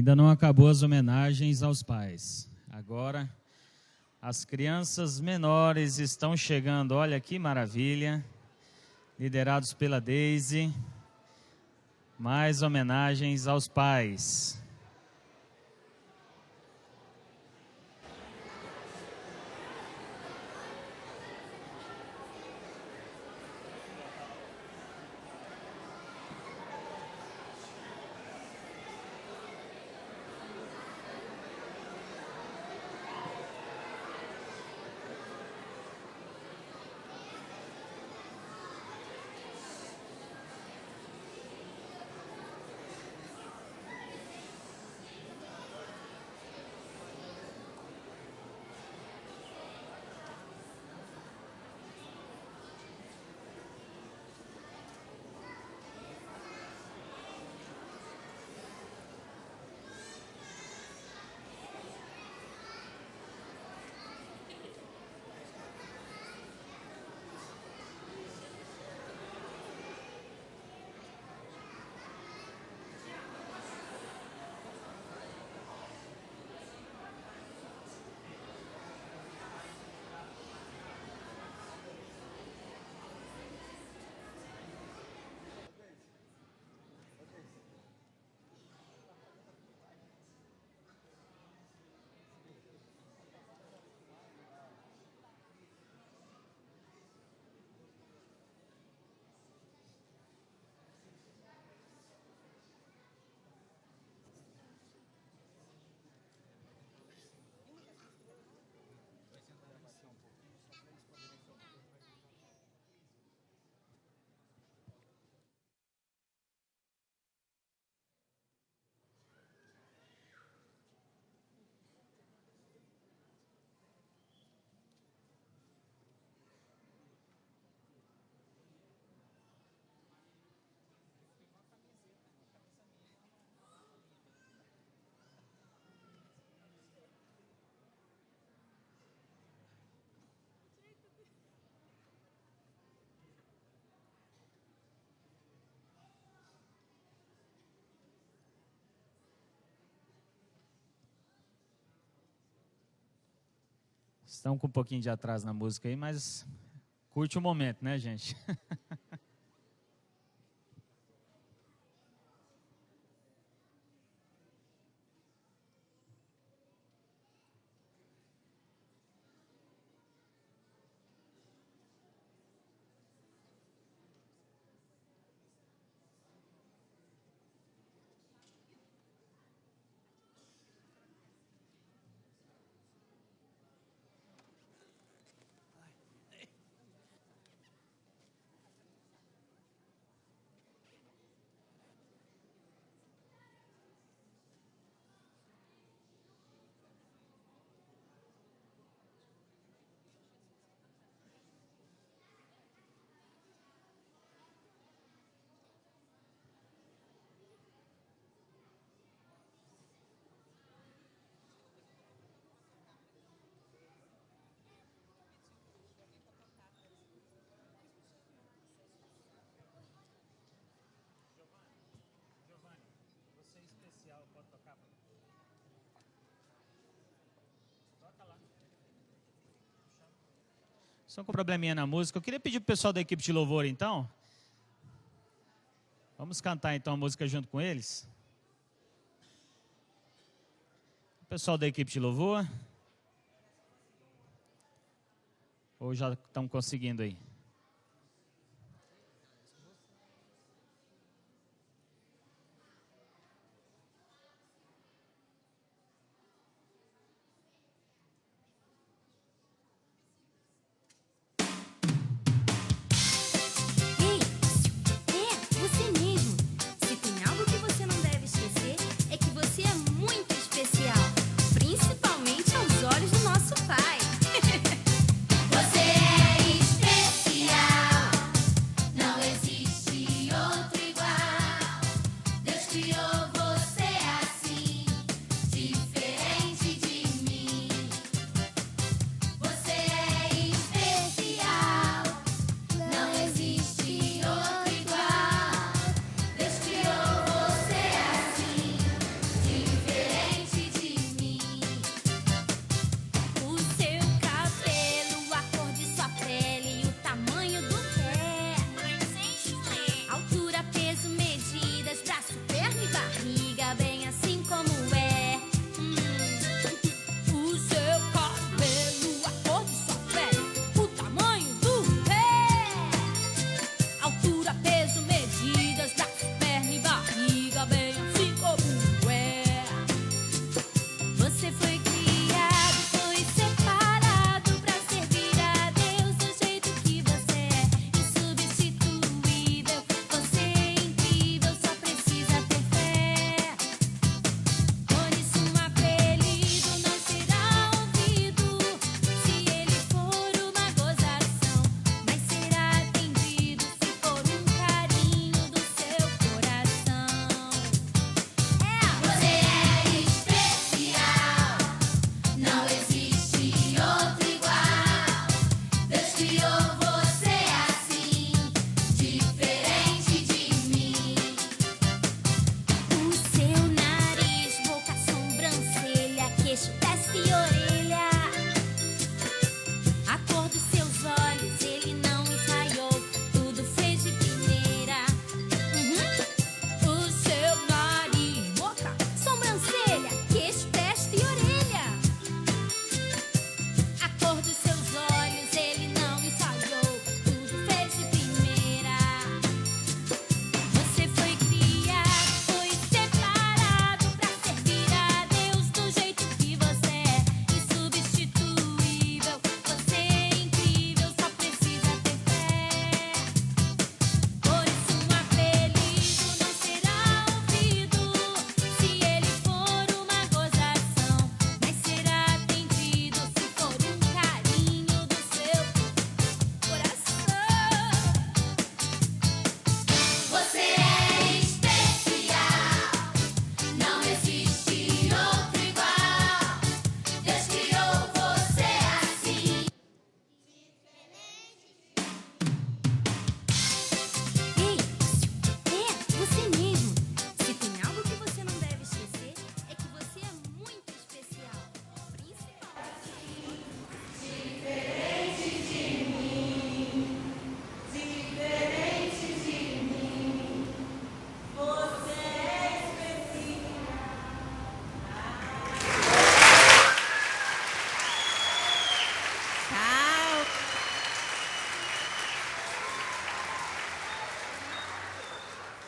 Ainda não acabou as homenagens aos pais. Agora, as crianças menores estão chegando. Olha que maravilha. Liderados pela Deise. Mais homenagens aos pais. Estão com um pouquinho de atraso na música aí, mas curte o momento, né, gente? Só com probleminha na música. Eu queria pedir para o pessoal da equipe de louvor, então. Vamos cantar, então, a música junto com eles. O pessoal da equipe de louvor. Ou já estão conseguindo aí? Você é especial.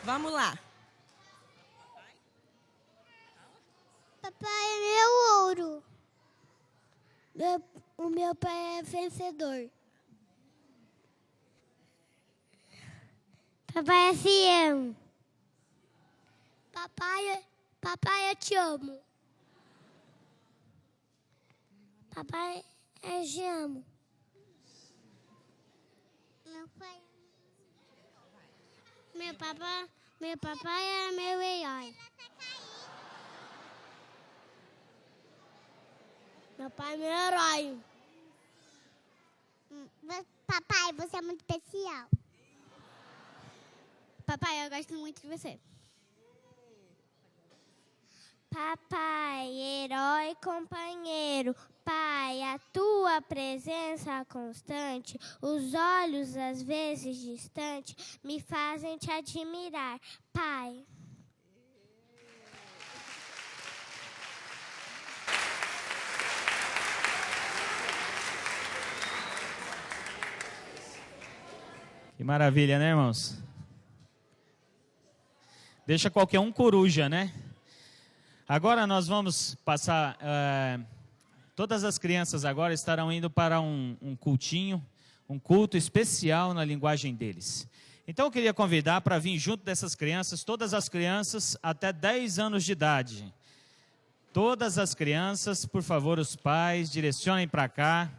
Vamos lá. Papai é meu ouro. O meu pai é vencedor. Papai é fiel. Papai, eu te amo. Papai, eu te amo. Meu papai é meu herói. Meu pai é meu herói. Papai, você é muito especial. Papai, eu gosto muito de você. Papai, herói companheiro. Pai, a tua presença constante, os olhos às vezes distantes, me fazem te admirar. Pai. Que maravilha, né, irmãos? Deixa qualquer um coruja, né? Agora nós vamos passar... todas as crianças agora estarão indo para um cultinho, um culto especial na linguagem deles. Então eu queria convidar para vir junto dessas crianças, todas as crianças até 10 anos de idade. Todas as crianças, por favor, os pais, direcionem para cá.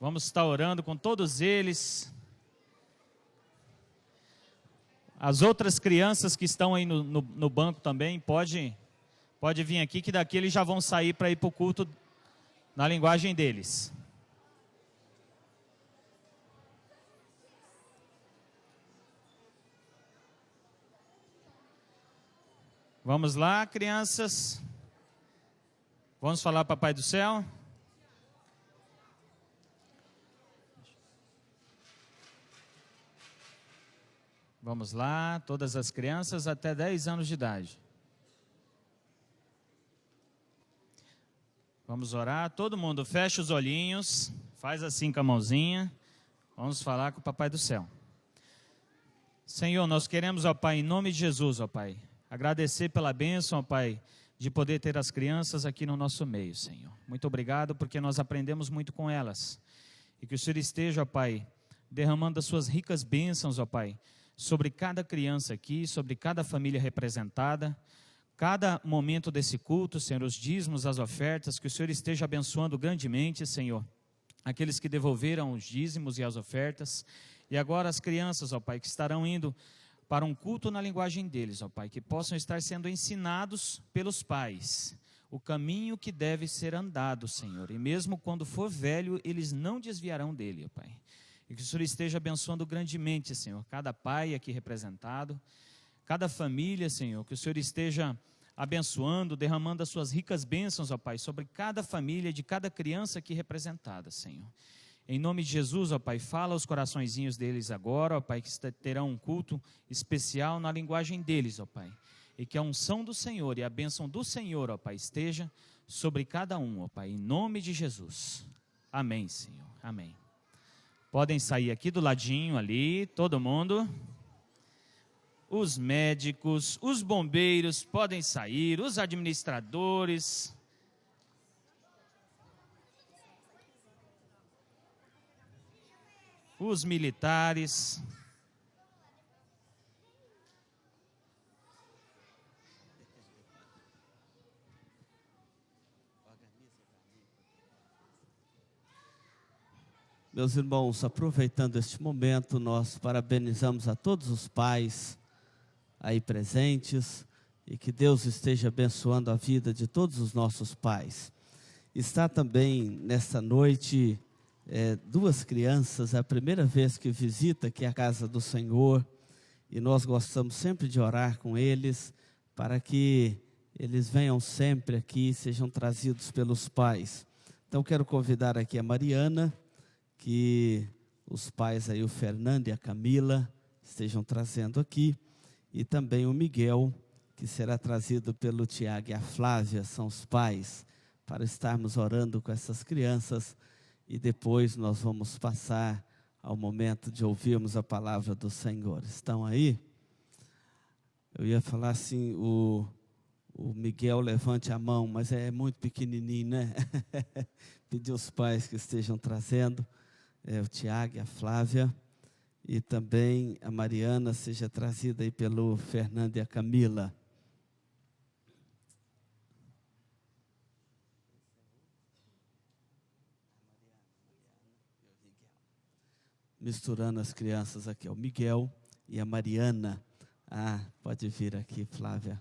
Vamos estar orando com todos eles. As outras crianças que estão aí no banco também, pode vir aqui, que daqui eles já vão sair para ir para o culto na linguagem deles. Vamos lá, crianças. Vamos falar, Papai do Céu. Vamos lá, todas as crianças até 10 anos de idade. Vamos orar, todo mundo fecha os olhinhos, faz assim com a mãozinha. Vamos falar com o Papai do Céu. Senhor, nós queremos, ó Pai, em nome de Jesus, ó Pai, agradecer pela bênção, ó Pai, de poder ter as crianças aqui no nosso meio, Senhor. Muito obrigado, porque nós aprendemos muito com elas. E que o Senhor esteja, ó Pai, derramando as suas ricas bênçãos, ó Pai, sobre cada criança aqui, sobre cada família representada, cada momento desse culto, Senhor, os dízimos, as ofertas, que o Senhor esteja abençoando grandemente, Senhor, aqueles que devolveram os dízimos e as ofertas, e agora as crianças, ó Pai, que estarão indo para um culto na linguagem deles, ó Pai, que possam estar sendo ensinados pelos pais, o caminho que deve ser andado, Senhor, e mesmo quando for velho, eles não desviarão dele, ó Pai. E que o Senhor esteja abençoando grandemente, Senhor, cada pai aqui representado, cada família, Senhor, que o Senhor esteja abençoando, derramando as suas ricas bênçãos, ó Pai, sobre cada família, de cada criança aqui representada, Senhor. Em nome de Jesus, ó Pai, fala aos coraçõezinhos deles agora, ó Pai, que terão um culto especial na linguagem deles, ó Pai. E que a unção do Senhor e a bênção do Senhor, ó Pai, esteja sobre cada um, ó Pai, em nome de Jesus. Amém, Senhor. Amém. Podem sair aqui do ladinho ali, todo mundo. Os médicos, os bombeiros podem sair, os administradores. Os militares. Meus irmãos, aproveitando este momento, nós parabenizamos a todos os pais aí presentes e que Deus esteja abençoando a vida de todos os nossos pais. Está também nesta noite duas crianças, é a primeira vez que visita aqui a casa do Senhor e nós gostamos sempre de orar com eles para que eles venham sempre aqui, sejam trazidos pelos pais. Então quero convidar aqui a Mariana, que os pais aí, o Fernando e a Camila, estejam trazendo aqui, e também o Miguel, que será trazido pelo Tiago e a Flávia, são os pais, para estarmos orando com essas crianças, e depois nós vamos passar ao momento de ouvirmos a palavra do Senhor. Estão aí? Eu ia falar assim, o Miguel levante a mão, mas é muito pequenininho, né? Pedir aos pais que estejam trazendo, o Tiago e a Flávia, e também a Mariana seja trazida aí pelo Fernando e a Camila. Misturando as crianças aqui, o Miguel e a Mariana. Pode vir aqui, Flávia.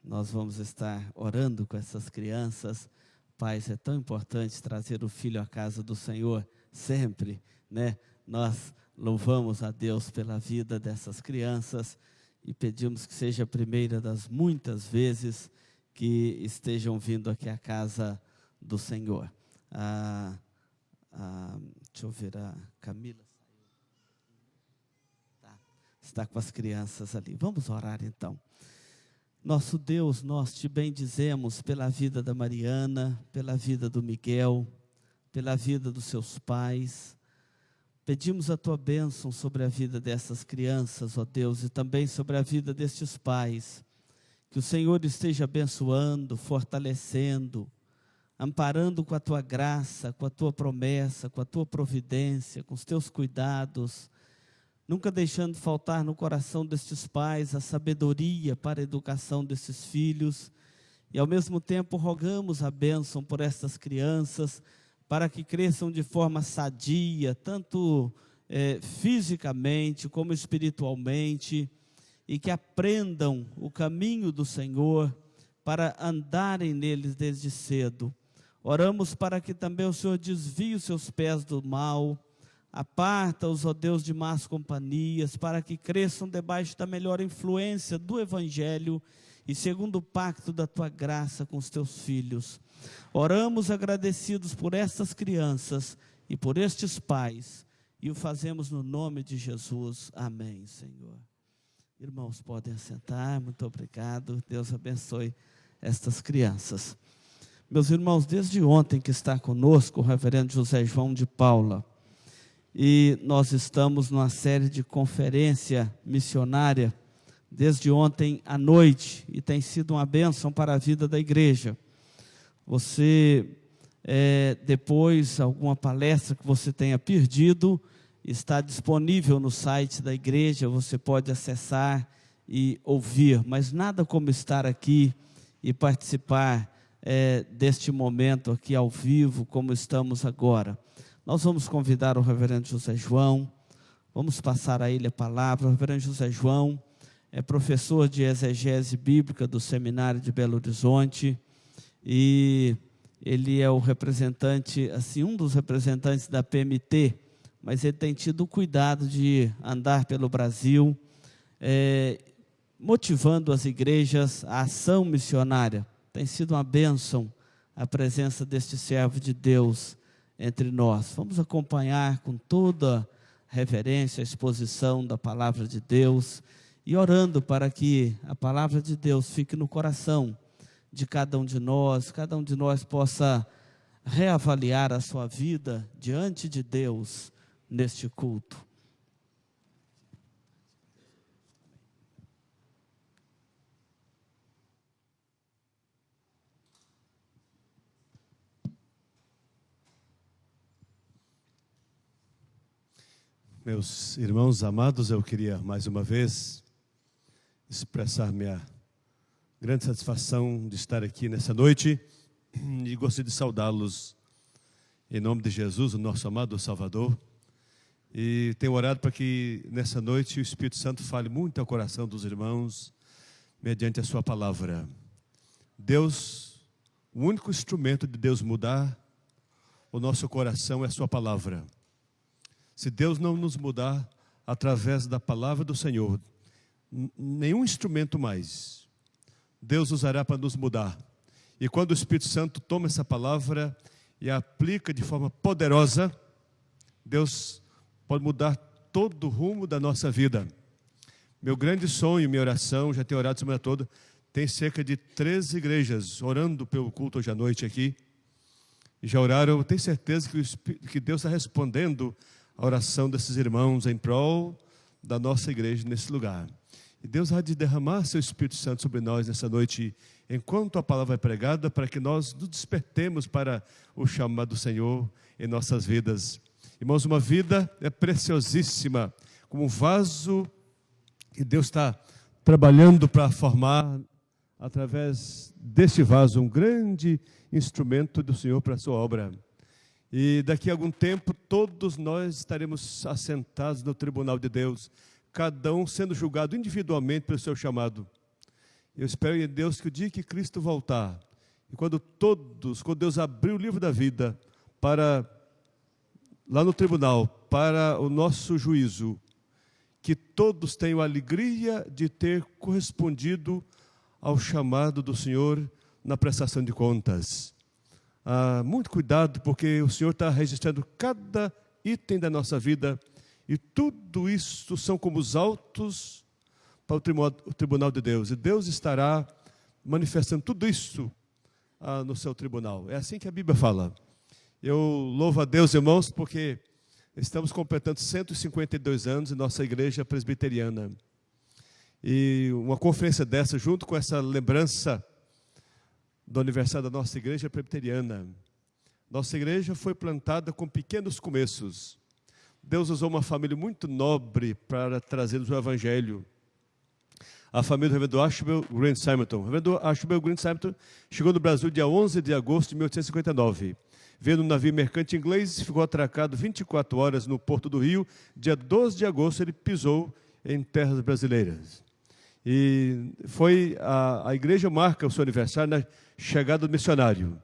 Nós vamos estar orando com essas crianças. Pais, é tão importante trazer o filho à casa do Senhor, sempre, né? Nós louvamos a Deus pela vida dessas crianças e pedimos que seja a primeira das muitas vezes que estejam vindo aqui à casa do Senhor. Deixa eu ver, a Camila está com as crianças ali. Vamos orar então. Nosso Deus, nós te bendizemos pela vida da Mariana, pela vida do Miguel, pela vida dos seus pais. Pedimos a tua bênção sobre a vida dessas crianças, ó Deus, e também sobre a vida destes pais. Que o Senhor esteja abençoando, fortalecendo, amparando com a tua graça, com a tua promessa, com a tua providência, com os teus cuidados, nunca deixando faltar no coração destes pais a sabedoria para a educação desses filhos, e ao mesmo tempo rogamos a bênção por estas crianças, para que cresçam de forma sadia, tanto fisicamente como espiritualmente, e que aprendam o caminho do Senhor, para andarem neles desde cedo. Oramos para que também o Senhor desvie os seus pés do mal, aparta-os, ó Deus, de más companhias, para que cresçam debaixo da melhor influência do Evangelho e segundo o pacto da tua graça com os teus filhos. Oramos agradecidos por estas crianças e por estes pais, e o fazemos no nome de Jesus. Amém, Senhor. Irmãos, podem assentar, muito obrigado, Deus abençoe estas crianças. Meus irmãos, desde ontem que está conosco o reverendo José João de Paula, e nós estamos numa série de conferência missionária, desde ontem à noite, e tem sido uma bênção para a vida da igreja. Você, depois, alguma palestra que você tenha perdido, está disponível no site da igreja, você pode acessar e ouvir, mas nada como estar aqui e participar deste momento aqui ao vivo, como estamos agora. Nós vamos convidar o reverendo José João, vamos passar a ele a palavra. O reverendo José João é professor de exegese bíblica do Seminário de Belo Horizonte, e ele é o representante, assim, um dos representantes da PMT, mas ele tem tido o cuidado de andar pelo Brasil, motivando as igrejas à ação missionária. Tem sido uma bênção a presença deste servo de Deus entre nós. Vamos acompanhar com toda reverência a exposição da palavra de Deus e orando para que a palavra de Deus fique no coração de cada um de nós possa reavaliar a sua vida diante de Deus neste culto. Meus irmãos amados, eu queria mais uma vez expressar minha grande satisfação de estar aqui nessa noite e gostaria de saudá-los em nome de Jesus, o nosso amado Salvador. E tenho orado para que nessa noite o Espírito Santo fale muito ao coração dos irmãos mediante a sua palavra. Deus, o único instrumento de Deus mudar o nosso coração é a sua palavra. Se Deus não nos mudar através da palavra do Senhor, nenhum instrumento mais Deus usará para nos mudar. E quando o Espírito Santo toma essa palavra e a aplica de forma poderosa, Deus pode mudar todo o rumo da nossa vida. Meu grande sonho, minha oração, já tenho orado a semana toda, tem cerca de 13 igrejas orando pelo culto hoje à noite aqui. E já oraram, eu tenho certeza que Deus está respondendo a oração desses irmãos em prol da nossa igreja nesse lugar. E Deus há de derramar seu Espírito Santo sobre nós nessa noite, enquanto a palavra é pregada, para que nós nos despertemos para o chamado do Senhor em nossas vidas. Irmãos, uma vida é preciosíssima, como um vaso que Deus está trabalhando para formar, através deste vaso, um grande instrumento do Senhor para a sua obra. E daqui a algum tempo, todos nós estaremos assentados no tribunal de Deus, cada um sendo julgado individualmente pelo seu chamado. Eu espero em Deus que o dia que Cristo voltar, e quando Deus abrir o livro da vida lá no tribunal, para o nosso juízo, que todos tenham a alegria de ter correspondido ao chamado do Senhor na prestação de contas. Muito cuidado, porque o Senhor está registrando cada item da nossa vida, e tudo isso são como os autos para o tribunal de Deus. E Deus estará manifestando tudo isso no seu tribunal. É assim que a Bíblia fala. Eu louvo a Deus, irmãos, porque estamos completando 152 anos em nossa igreja presbiteriana. E uma conferência dessa, junto com essa lembrança do aniversário da nossa igreja presbiteriana. Nossa igreja foi plantada com pequenos começos. Deus usou uma família muito nobre para trazer-nos o Evangelho. A família do reverendo Archibald Grant Simonton. O reverendo Archibald Grant Simonton chegou no Brasil dia 11 de agosto de 1859. Veio num navio mercante inglês e ficou atracado 24 horas no Porto do Rio. Dia 12 de agosto ele pisou em terras brasileiras. E a igreja marca o seu aniversário na chegada do missionário.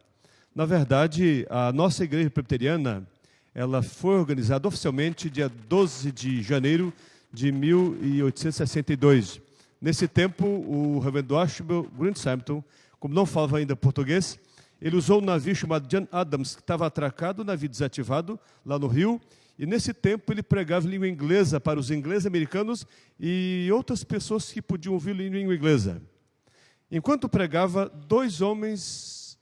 Na verdade, a nossa igreja presbiteriana, ela foi organizada oficialmente dia 12 de janeiro de 1862. Nesse tempo, o reverendo Archibald Grant Simonton, como não falava ainda português, ele usou um navio chamado John Adams, que estava atracado, o navio desativado, lá no Rio, e nesse tempo ele pregava em língua inglesa para os ingleses americanos e outras pessoas que podiam ouvir em língua inglesa. Enquanto pregava, 3 homens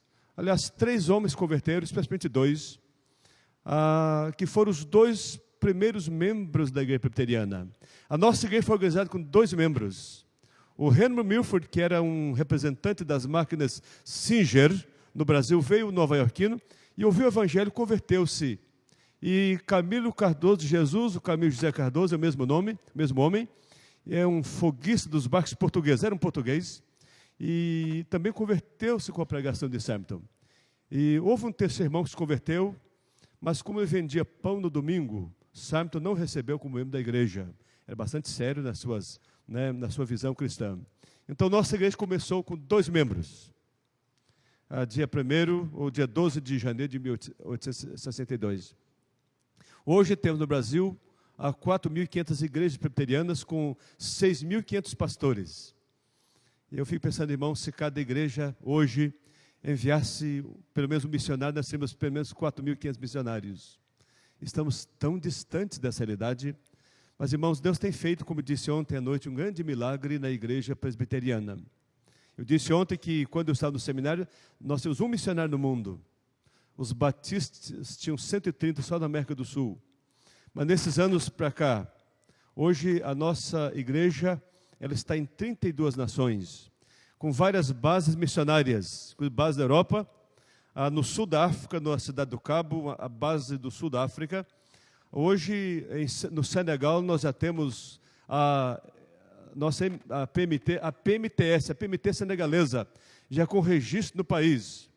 converteram, especialmente 2, que foram os 2 primeiros membros da igreja presbiteriana. A nossa igreja foi organizada com 2 membros. O Henry Milford, que era um representante das máquinas Singer no Brasil, veio nova-iorquino e ouviu o evangelho, converteu-se. E Camilo Cardoso de Jesus, o Camilo José Cardoso, é o mesmo homem, é um foguista dos barcos portugueses, era um português, e também converteu-se com a pregação de Simonton. E houve um terceiro irmão que se converteu, mas como ele vendia pão no domingo, Simonton não recebeu como membro da igreja. Era bastante sério na sua visão cristã. Então, nossa igreja começou com 2 membros. Dia 1º ou dia 12 de janeiro de 1862. Hoje temos no Brasil 4.500 igrejas presbiterianas com 6.500 pastores. Eu fico pensando, irmão, se cada igreja hoje enviasse pelo menos um missionário, nós teríamos pelo menos 4.500 missionários. Estamos tão distantes dessa realidade. Mas, irmãos, Deus tem feito, como disse ontem à noite, um grande milagre na igreja presbiteriana. Eu disse ontem que, quando eu estava no seminário, nós temos um missionário no mundo. Os batistas tinham 130 só na América do Sul. Mas nesses anos para cá, hoje a nossa igreja ela está em 32 nações, com várias bases missionárias, com base da Europa, no sul da África, na cidade do Cabo, a base do sul da África. Hoje, no Senegal, nós já temos a PMT senegalesa, já com registro no país.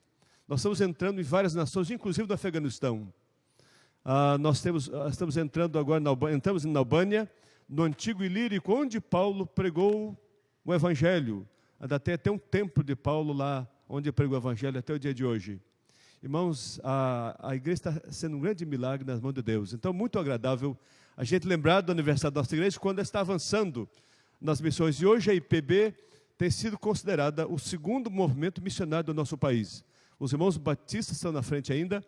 Nós estamos entrando em várias nações, inclusive no Afeganistão. Estamos entrando agora, entramos na Albânia, no antigo Ilírico, onde Paulo pregou o Evangelho. Até um templo de Paulo lá, onde ele pregou o Evangelho até o dia de hoje. Irmãos, a igreja está sendo um grande milagre nas mãos de Deus. Então, muito agradável a gente lembrar do aniversário da nossa igreja quando ela está avançando nas missões. E hoje a IPB tem sido considerada o segundo movimento missionário do nosso país. Os irmãos batistas estão na frente ainda,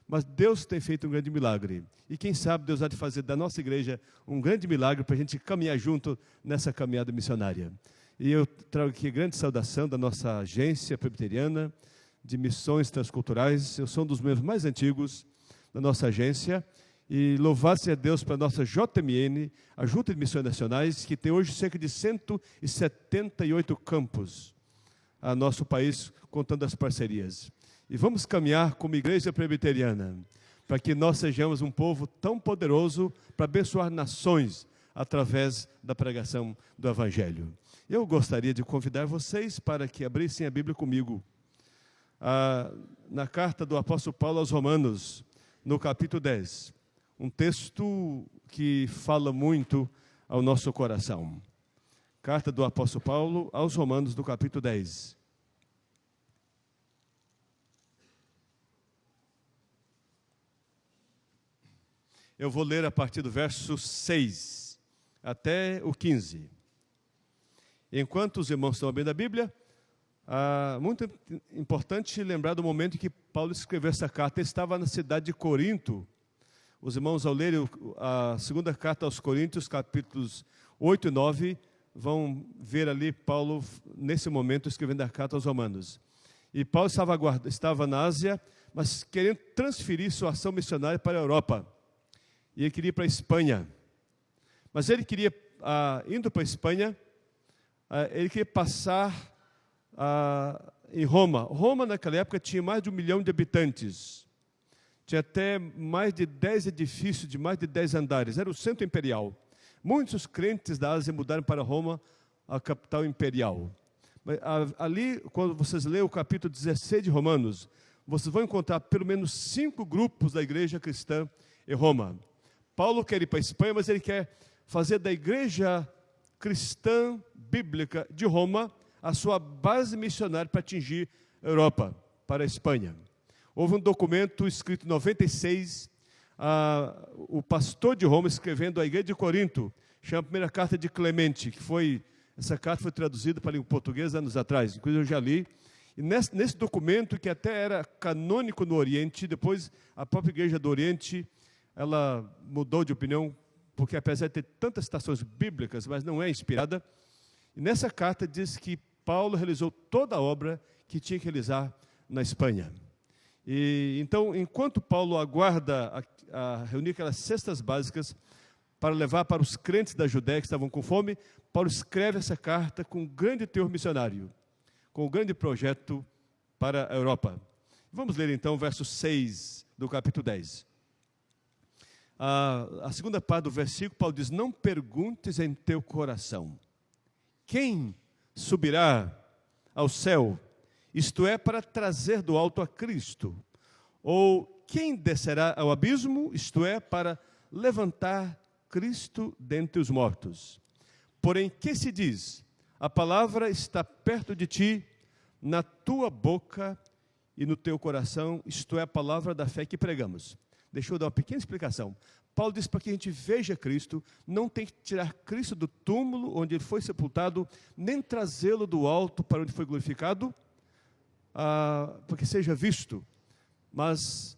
mas Deus tem feito um grande milagre. E quem sabe Deus há de fazer da nossa igreja um grande milagre para a gente caminhar junto nessa caminhada missionária. E eu trago aqui grande saudação da nossa agência presbiteriana de missões transculturais. Eu sou um dos membros mais antigos da nossa agência E louvado seja Deus para a nossa JMN, a Junta de Missões Nacionais, que tem hoje cerca de 178 campos a nosso país, contando as parcerias. E vamos caminhar como igreja presbiteriana, para que nós sejamos um povo tão poderoso para abençoar nações através da pregação do Evangelho. Eu gostaria de convidar vocês para que abrissem a Bíblia comigo, na carta do apóstolo Paulo aos Romanos, no capítulo 10. Um texto que fala muito ao nosso coração. Carta do apóstolo Paulo aos Romanos, do capítulo 10. Eu vou ler a partir do verso 6 até o 15. Enquanto os irmãos estão abrindo a Bíblia, muito importante lembrar do momento em que Paulo escreveu essa carta. Ele estava na cidade de Corinto. Os irmãos, ao lerem a segunda carta aos Coríntios, capítulos 8 e 9, vão ver ali Paulo, nesse momento, escrevendo a carta aos Romanos. E Paulo estava na Ásia, mas querendo transferir sua ação missionária para a Europa. E ele queria ir para a Espanha. Mas ele queria, indo para a Espanha, ele queria passar em Roma. Roma, naquela época, tinha mais de 1 milhão de habitantes. Tinha até mais de 10 edifícios de mais de 10 andares. Era o centro imperial. Muitos crentes da Ásia mudaram para Roma, a capital imperial. Mas, ali, quando vocês lerem o capítulo 16 de Romanos, vocês vão encontrar pelo menos 5 grupos da igreja cristã em Roma. Paulo quer ir para a Espanha, mas ele quer fazer da igreja cristã bíblica de Roma a sua base missionária para atingir a Europa, para a Espanha. Houve um documento escrito em 96, o pastor de Roma escrevendo à igreja de Corinto, chama a primeira carta de Clemente, essa carta foi traduzida para a língua portuguesa anos atrás, inclusive eu já li. E nesse documento, que até era canônico no Oriente, depois a própria igreja do Oriente, ela mudou de opinião, porque apesar de ter tantas citações bíblicas, mas não é inspirada. E nessa carta diz que Paulo realizou toda a obra que tinha que realizar na Espanha. E então, enquanto Paulo aguarda a reunir aquelas cestas básicas para levar para os crentes da Judéia que estavam com fome, Paulo escreve essa carta com um grande teor missionário, com um grande projeto para a Europa. Vamos ler então o verso 6 do capítulo 10. A segunda parte do versículo, Paulo diz: não perguntes em teu coração, quem subirá ao céu, isto é, para trazer do alto a Cristo, ou quem descerá ao abismo, isto é, para levantar Cristo dentre os mortos. Porém, que se diz? A palavra está perto de ti, na tua boca e no teu coração, isto é, a palavra da fé que pregamos. Deixa eu dar uma pequena explicação. Paulo diz para que a gente veja Cristo, não tem que tirar Cristo do túmulo onde ele foi sepultado, nem trazê-lo do alto para onde foi glorificado, porque seja visto. Mas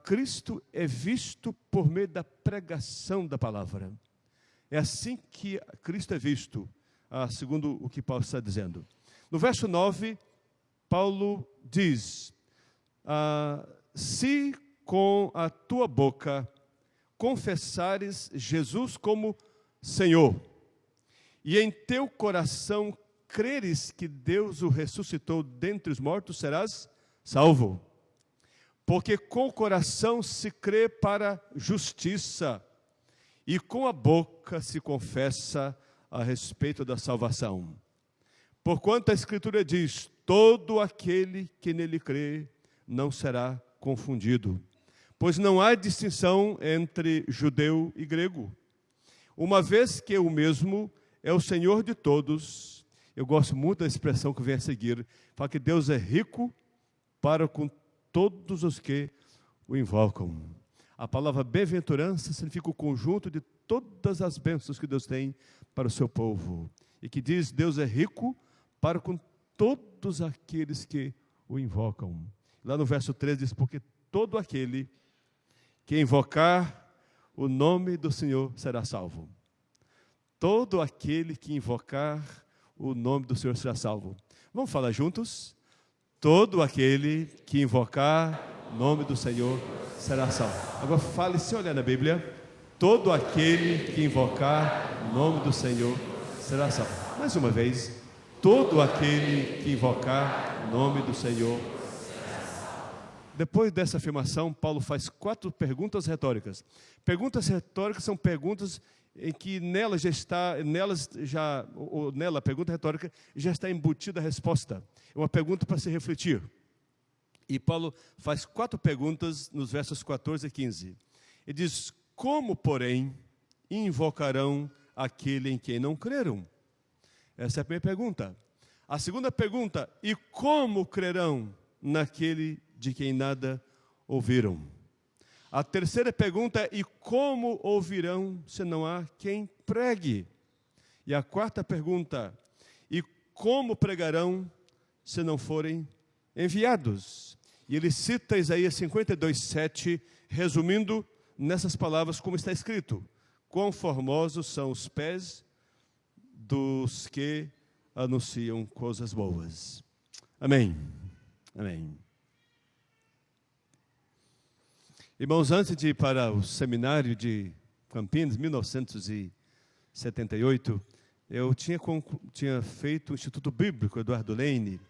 Cristo é visto por meio da pregação da palavra. É assim que Cristo é visto, segundo o que Paulo está dizendo. No verso 9, Paulo diz: se com a tua boca confessares Jesus como Senhor, e em teu coração creres que Deus o ressuscitou dentre os mortos, serás salvo. Porque com o coração se crê para justiça, e com a boca se confessa a respeito da salvação. Porquanto a Escritura diz: todo aquele que nele crê não será confundido. Pois não há distinção entre judeu e grego, uma vez que o mesmo é o Senhor de todos. Eu gosto muito da expressão que vem a seguir, fala que Deus é rico para com todos os que o invocam. A palavra bem-aventurança significa o conjunto de todas as bênçãos que Deus tem para o seu povo. E que diz: Deus é rico para com todos aqueles que o invocam. Lá no verso 13 diz: porque todo aquele que invocar o nome do Senhor será salvo. Todo aquele que invocar o nome do Senhor será salvo. Vamos falar juntos? Todo aquele que invocar o nome do Senhor será salvo. Agora fale, se olhar na Bíblia, todo aquele que invocar o nome do Senhor será salvo. Mais uma vez, todo aquele que invocar o nome do Senhor será salvo. Depois dessa afirmação, Paulo faz 4 perguntas retóricas. Perguntas retóricas são perguntas em que nela a pergunta retórica já está embutida a resposta. É uma pergunta para se refletir. E Paulo faz 4 perguntas nos versos 14 e 15. Ele diz: como, porém, invocarão aquele em quem não creram? Essa é a primeira pergunta. A segunda pergunta: e como crerão naquele de quem nada ouviram? A terceira pergunta é: e como ouvirão se não há quem pregue? E a quarta pergunta: e como pregarão se não forem enviados? E ele cita Isaías 52:7, resumindo nessas palavras como está escrito: quão formosos são os pés dos que anunciam coisas boas. Amém. Amém. Irmãos, antes de ir para o seminário de Campinas, 1978, eu tinha feito o Instituto Bíblico Eduardo Lane.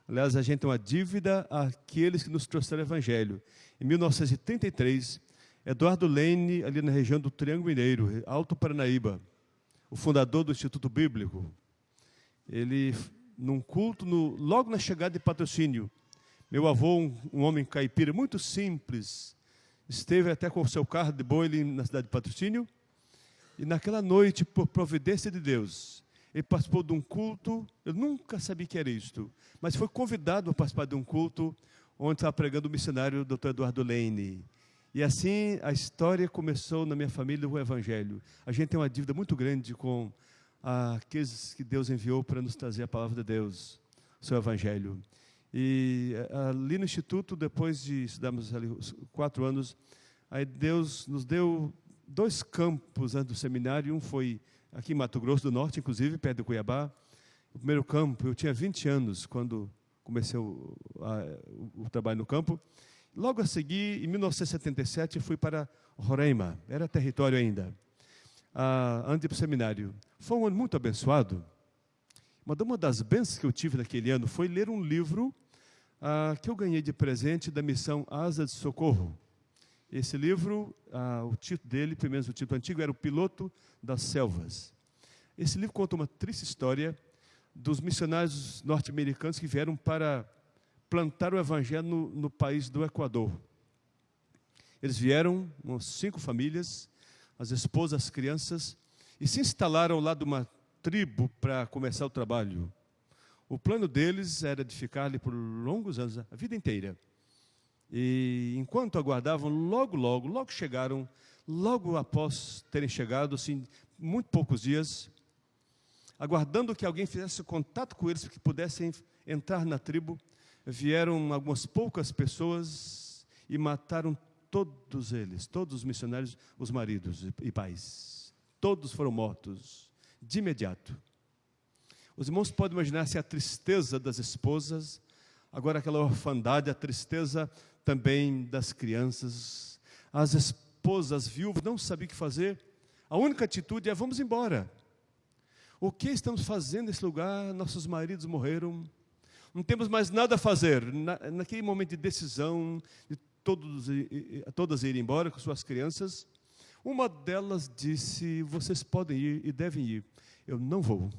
Aliás, a gente tem uma dívida àqueles que nos trouxeram o Evangelho. Em 1933, Eduardo Lane, ali na região do Triângulo Mineiro, Alto Paranaíba, o fundador do Instituto Bíblico, ele, num culto, logo na chegada de Patrocínio, meu avô, um homem caipira muito simples, esteve até com o seu carro de boi ali na cidade de Patrocínio, e naquela noite, por providência de Deus, ele participou de um culto. Eu nunca sabia que era isto, mas foi convidado a participar de um culto onde estava pregando o missionário Dr. Eduardo Lane. E assim a história começou na minha família, o Evangelho. A gente tem uma dívida muito grande com aqueles que Deus enviou para nos trazer a palavra de Deus, o seu Evangelho. E ali no Instituto, depois de estudarmos ali 4 anos, aí Deus nos deu 2 campos antes do seminário. Um foi aqui em Mato Grosso do Norte, inclusive, perto de Cuiabá. O primeiro campo, eu tinha 20 anos quando comecei o trabalho no campo. Logo a seguir, em 1977, fui para Roraima, era território ainda, antes de ir para o seminário. Foi um ano muito abençoado. Uma das bênçãos que eu tive naquele ano foi ler um livro que eu ganhei de presente da missão Asa de Socorro. Esse livro, o título dele, pelo menos o título antigo, era O Piloto das Selvas. Esse livro conta uma triste história dos missionários norte-americanos que vieram para plantar o Evangelho no país do Equador. Eles vieram, umas 5 famílias, as esposas, as crianças, e se instalaram lá de uma tribo para começar o trabalho. O plano deles era de ficar ali por longos anos, a vida inteira. E enquanto aguardavam, logo chegaram, logo após terem chegado, assim, muito poucos dias, aguardando que alguém fizesse contato com eles, para que pudessem entrar na tribo, vieram algumas poucas pessoas e mataram todos eles, todos os missionários, os maridos e pais. Todos foram mortos de imediato. Os irmãos podem imaginar-se a tristeza das esposas, agora aquela orfandade, a tristeza também das crianças. As esposas viúvas não sabiam o que fazer. A única atitude é: vamos embora. O que estamos fazendo nesse lugar? Nossos maridos morreram, não temos mais nada a fazer. Naquele momento de decisão, de todas irem embora com suas crianças, uma delas disse: vocês podem ir e devem ir, eu não vou.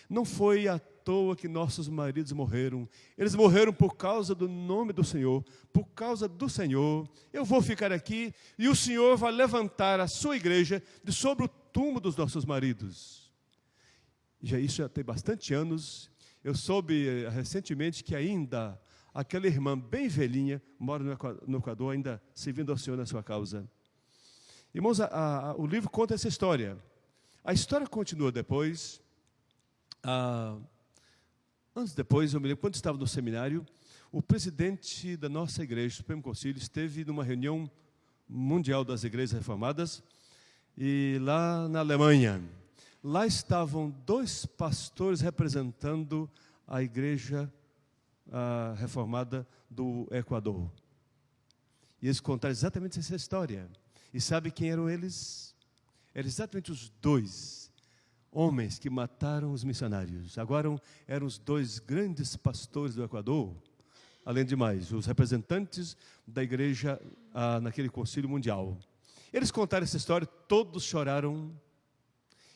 Não foi à toa que nossos maridos morreram. Eles morreram por causa do nome do Senhor. Por causa do Senhor, eu vou ficar aqui e o Senhor vai levantar a sua igreja de sobre o túmulo dos nossos maridos. Isso já tem bastante anos. Eu soube recentemente que ainda aquela irmã bem velhinha mora no Equador, ainda servindo ao Senhor na sua causa. Irmãos, o livro conta essa história. A história continua depois. Anos depois, eu me lembro, quando estava no seminário, o presidente da nossa igreja, Supremo Conselho, esteve numa reunião mundial das igrejas reformadas, e lá na Alemanha, lá estavam 2 pastores representando a igreja reformada do Equador. E eles contaram exatamente essa história. E sabe quem eram eles? Eram exatamente os 2 homens que mataram os missionários. Agora eram os 2 grandes pastores do Equador, além de mais, os representantes da igreja naquele concílio mundial. Eles contaram essa história, todos choraram,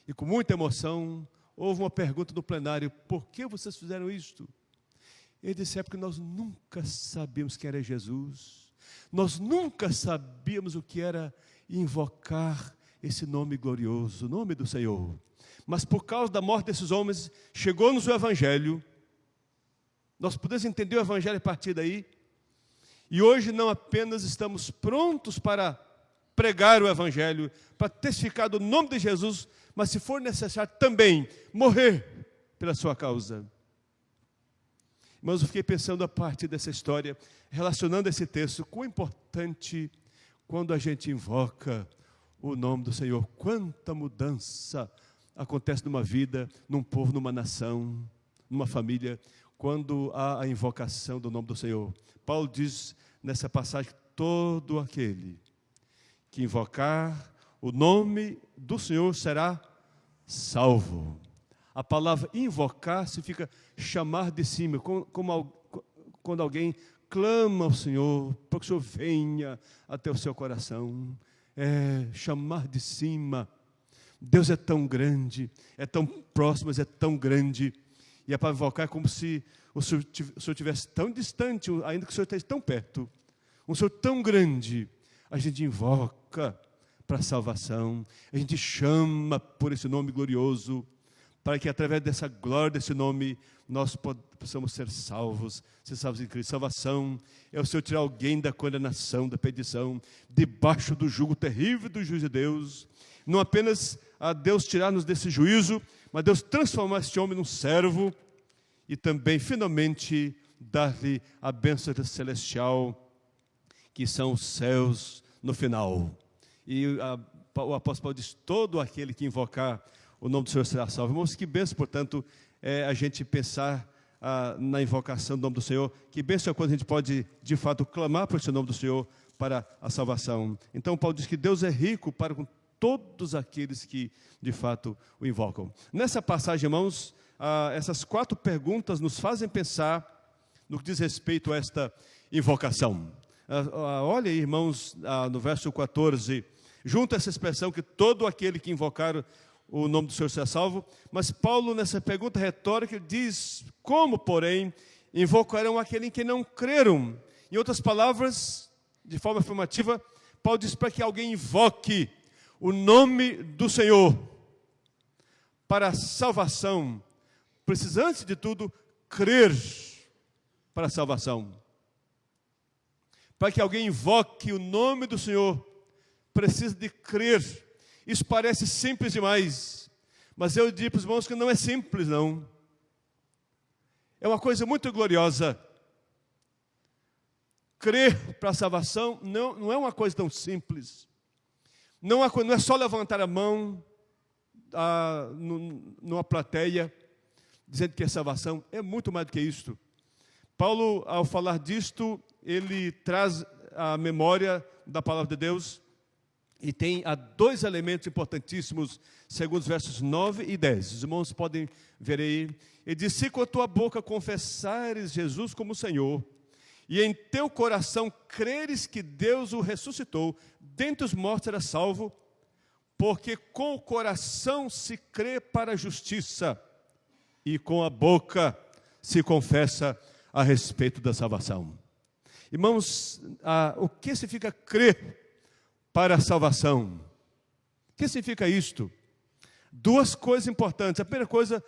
e com muita emoção, houve uma pergunta no plenário: por que vocês fizeram isto? Ele disse: é porque nós nunca sabíamos quem era Jesus, nós nunca sabíamos o que era invocar esse nome glorioso, o nome do Senhor. Mas por causa da morte desses homens, chegou-nos o Evangelho, nós podemos entender o Evangelho a partir daí, e hoje não apenas estamos prontos para pregar o Evangelho, para testificar do nome de Jesus, mas se for necessário também morrer pela sua causa. Mas eu fiquei pensando a partir dessa história, relacionando esse texto, quão importante quando a gente invoca o nome do Senhor, quanta mudança acontece numa vida, num povo, numa nação, numa família, quando há a invocação do nome do Senhor. Paulo diz nessa passagem: todo aquele que invocar o nome do Senhor será salvo. A palavra invocar significa chamar de cima, quando alguém clama ao Senhor, para que o Senhor venha até o seu coração. É chamar de cima. Deus é tão grande, é tão próximo, mas é tão grande. E é para invocar é como se o Senhor estivesse tão distante, ainda que o Senhor esteja tão perto. Um Senhor tão grande, a gente invoca para a salvação, a gente chama por esse nome glorioso, para que através dessa glória, desse nome, nós possamos ser salvos em Cristo. Salvação é o Senhor tirar alguém da condenação, da perdição, debaixo do jugo terrível do juízo de Deus. Não apenas a Deus tirar-nos desse juízo, mas Deus transformar este homem num servo e também, finalmente, dar-lhe a bênção celestial, que são os céus no final. E o apóstolo Paulo diz: todo aquele que invocar o nome do Senhor será salvo. Irmãos, que bênção, portanto, é a gente pensar na invocação do nome do Senhor. Que bênção é quando a gente pode, de fato, clamar por esse nome do Senhor para a salvação. Então, Paulo diz que Deus é rico para com todos aqueles que, de fato, o invocam. Nessa passagem, irmãos, essas 4 perguntas nos fazem pensar no que diz respeito a esta invocação. Olha aí, irmãos, no verso 14, junto a essa expressão que todo aquele que invocar o nome do Senhor será salvo, mas Paulo, nessa pergunta retórica, diz: como, porém, invocarão aquele em que não creram? Em outras palavras, de forma afirmativa, Paulo diz para que alguém invoque o nome do Senhor para a salvação, precisa, antes de tudo, crer para a salvação. Para que alguém invoque o nome do Senhor, precisa de crer. Isso parece simples demais, mas eu digo para os irmãos que não é simples, não. É uma coisa muito gloriosa. Crer para a salvação não é uma coisa tão simples. Não é só levantar a mão numa plateia, dizendo que é salvação. É muito mais do que isto. Paulo, ao falar disto, ele traz a memória da palavra de Deus, e tem 2 elementos importantíssimos, segundo os versos 9 e 10. Os irmãos podem ver aí. Ele diz: se com a tua boca confessares Jesus como Senhor, e em teu coração creres que Deus o ressuscitou dentre os mortos, serás salvo, porque com o coração se crê para a justiça, e com a boca se confessa a respeito da salvação. Irmãos, o que significa crer para a salvação? O que significa isto? 2 coisas importantes. A primeira coisa,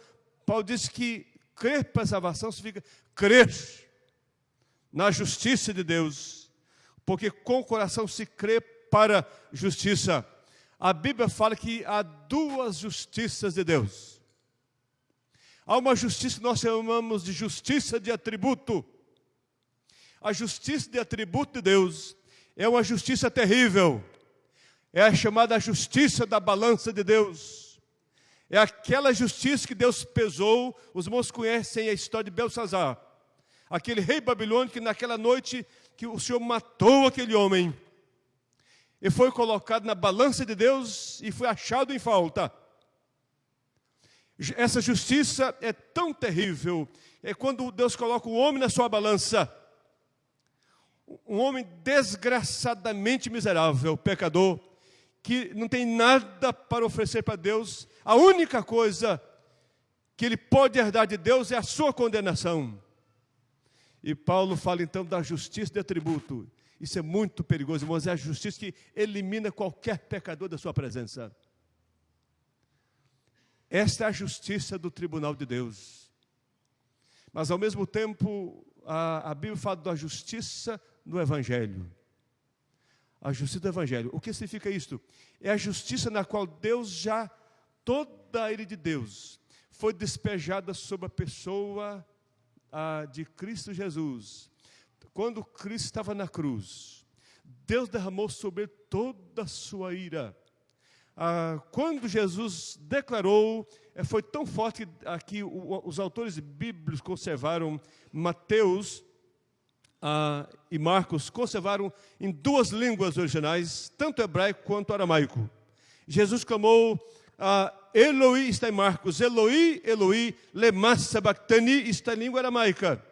Paulo diz que crer para a salvação significa crer na justiça de Deus, porque com o coração se crê para justiça. A Bíblia fala que há 2 justiças de Deus. Há uma justiça que nós chamamos de justiça de atributo. A justiça de atributo de Deus é uma justiça terrível. É a chamada justiça da balança de Deus. É aquela justiça que Deus pesou. Os irmãos conhecem a história de Belsazar, aquele rei babilônico que naquela noite que o Senhor matou aquele homem e foi colocado na balança de Deus e foi achado em falta. Essa justiça é tão terrível, é quando Deus coloca o homem na sua balança, um homem desgraçadamente miserável, pecador, que não tem nada para oferecer para Deus, a única coisa que ele pode herdar de Deus é a sua condenação. E Paulo fala então da justiça de atributo. Isso é muito perigoso, irmãos, é a justiça que elimina qualquer pecador da sua presença. Esta é a justiça do tribunal de Deus. Mas ao mesmo tempo, a Bíblia fala da justiça no Evangelho. A justiça do Evangelho. O que significa isto? É a justiça na qual Deus já, toda a ira de Deus, foi despejada sobre a pessoa de Cristo Jesus. Quando Cristo estava na cruz, Deus derramou sobre ele toda a sua ira. Quando Jesus declarou, foi tão forte que aqui os autores bíblicos conservaram, Mateus e Marcos conservaram em duas línguas originais, tanto hebraico quanto aramaico. Jesus clamou, Eloi, está em Marcos, Eloi, Eloi, lema sabachthani, está em língua aramaica.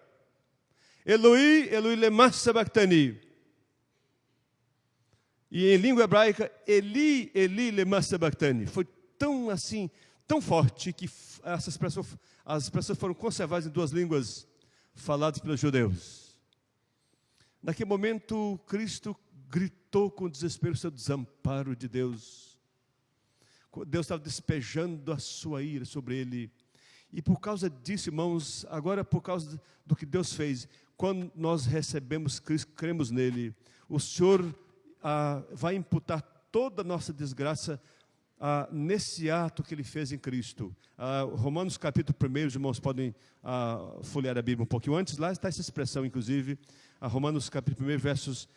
Eloi, Eloi, lema sabachthani. E em língua hebraica, Eli, Eli, lema sabachthani. Foi tão assim, tão forte, que as expressões foram conservadas em duas línguas faladas pelos judeus. Naquele momento, Cristo gritou com desespero o seu desamparo de Deus. Deus estava despejando a sua ira sobre ele. E por causa disso, irmãos, agora por causa do que Deus fez, quando nós recebemos Cristo, cremos nele, o Senhor vai imputar toda a nossa desgraça nesse ato que ele fez em Cristo. Romanos capítulo 1, os irmãos podem folhear a Bíblia um pouquinho antes, lá está essa expressão, inclusive, Romanos capítulo 1, versos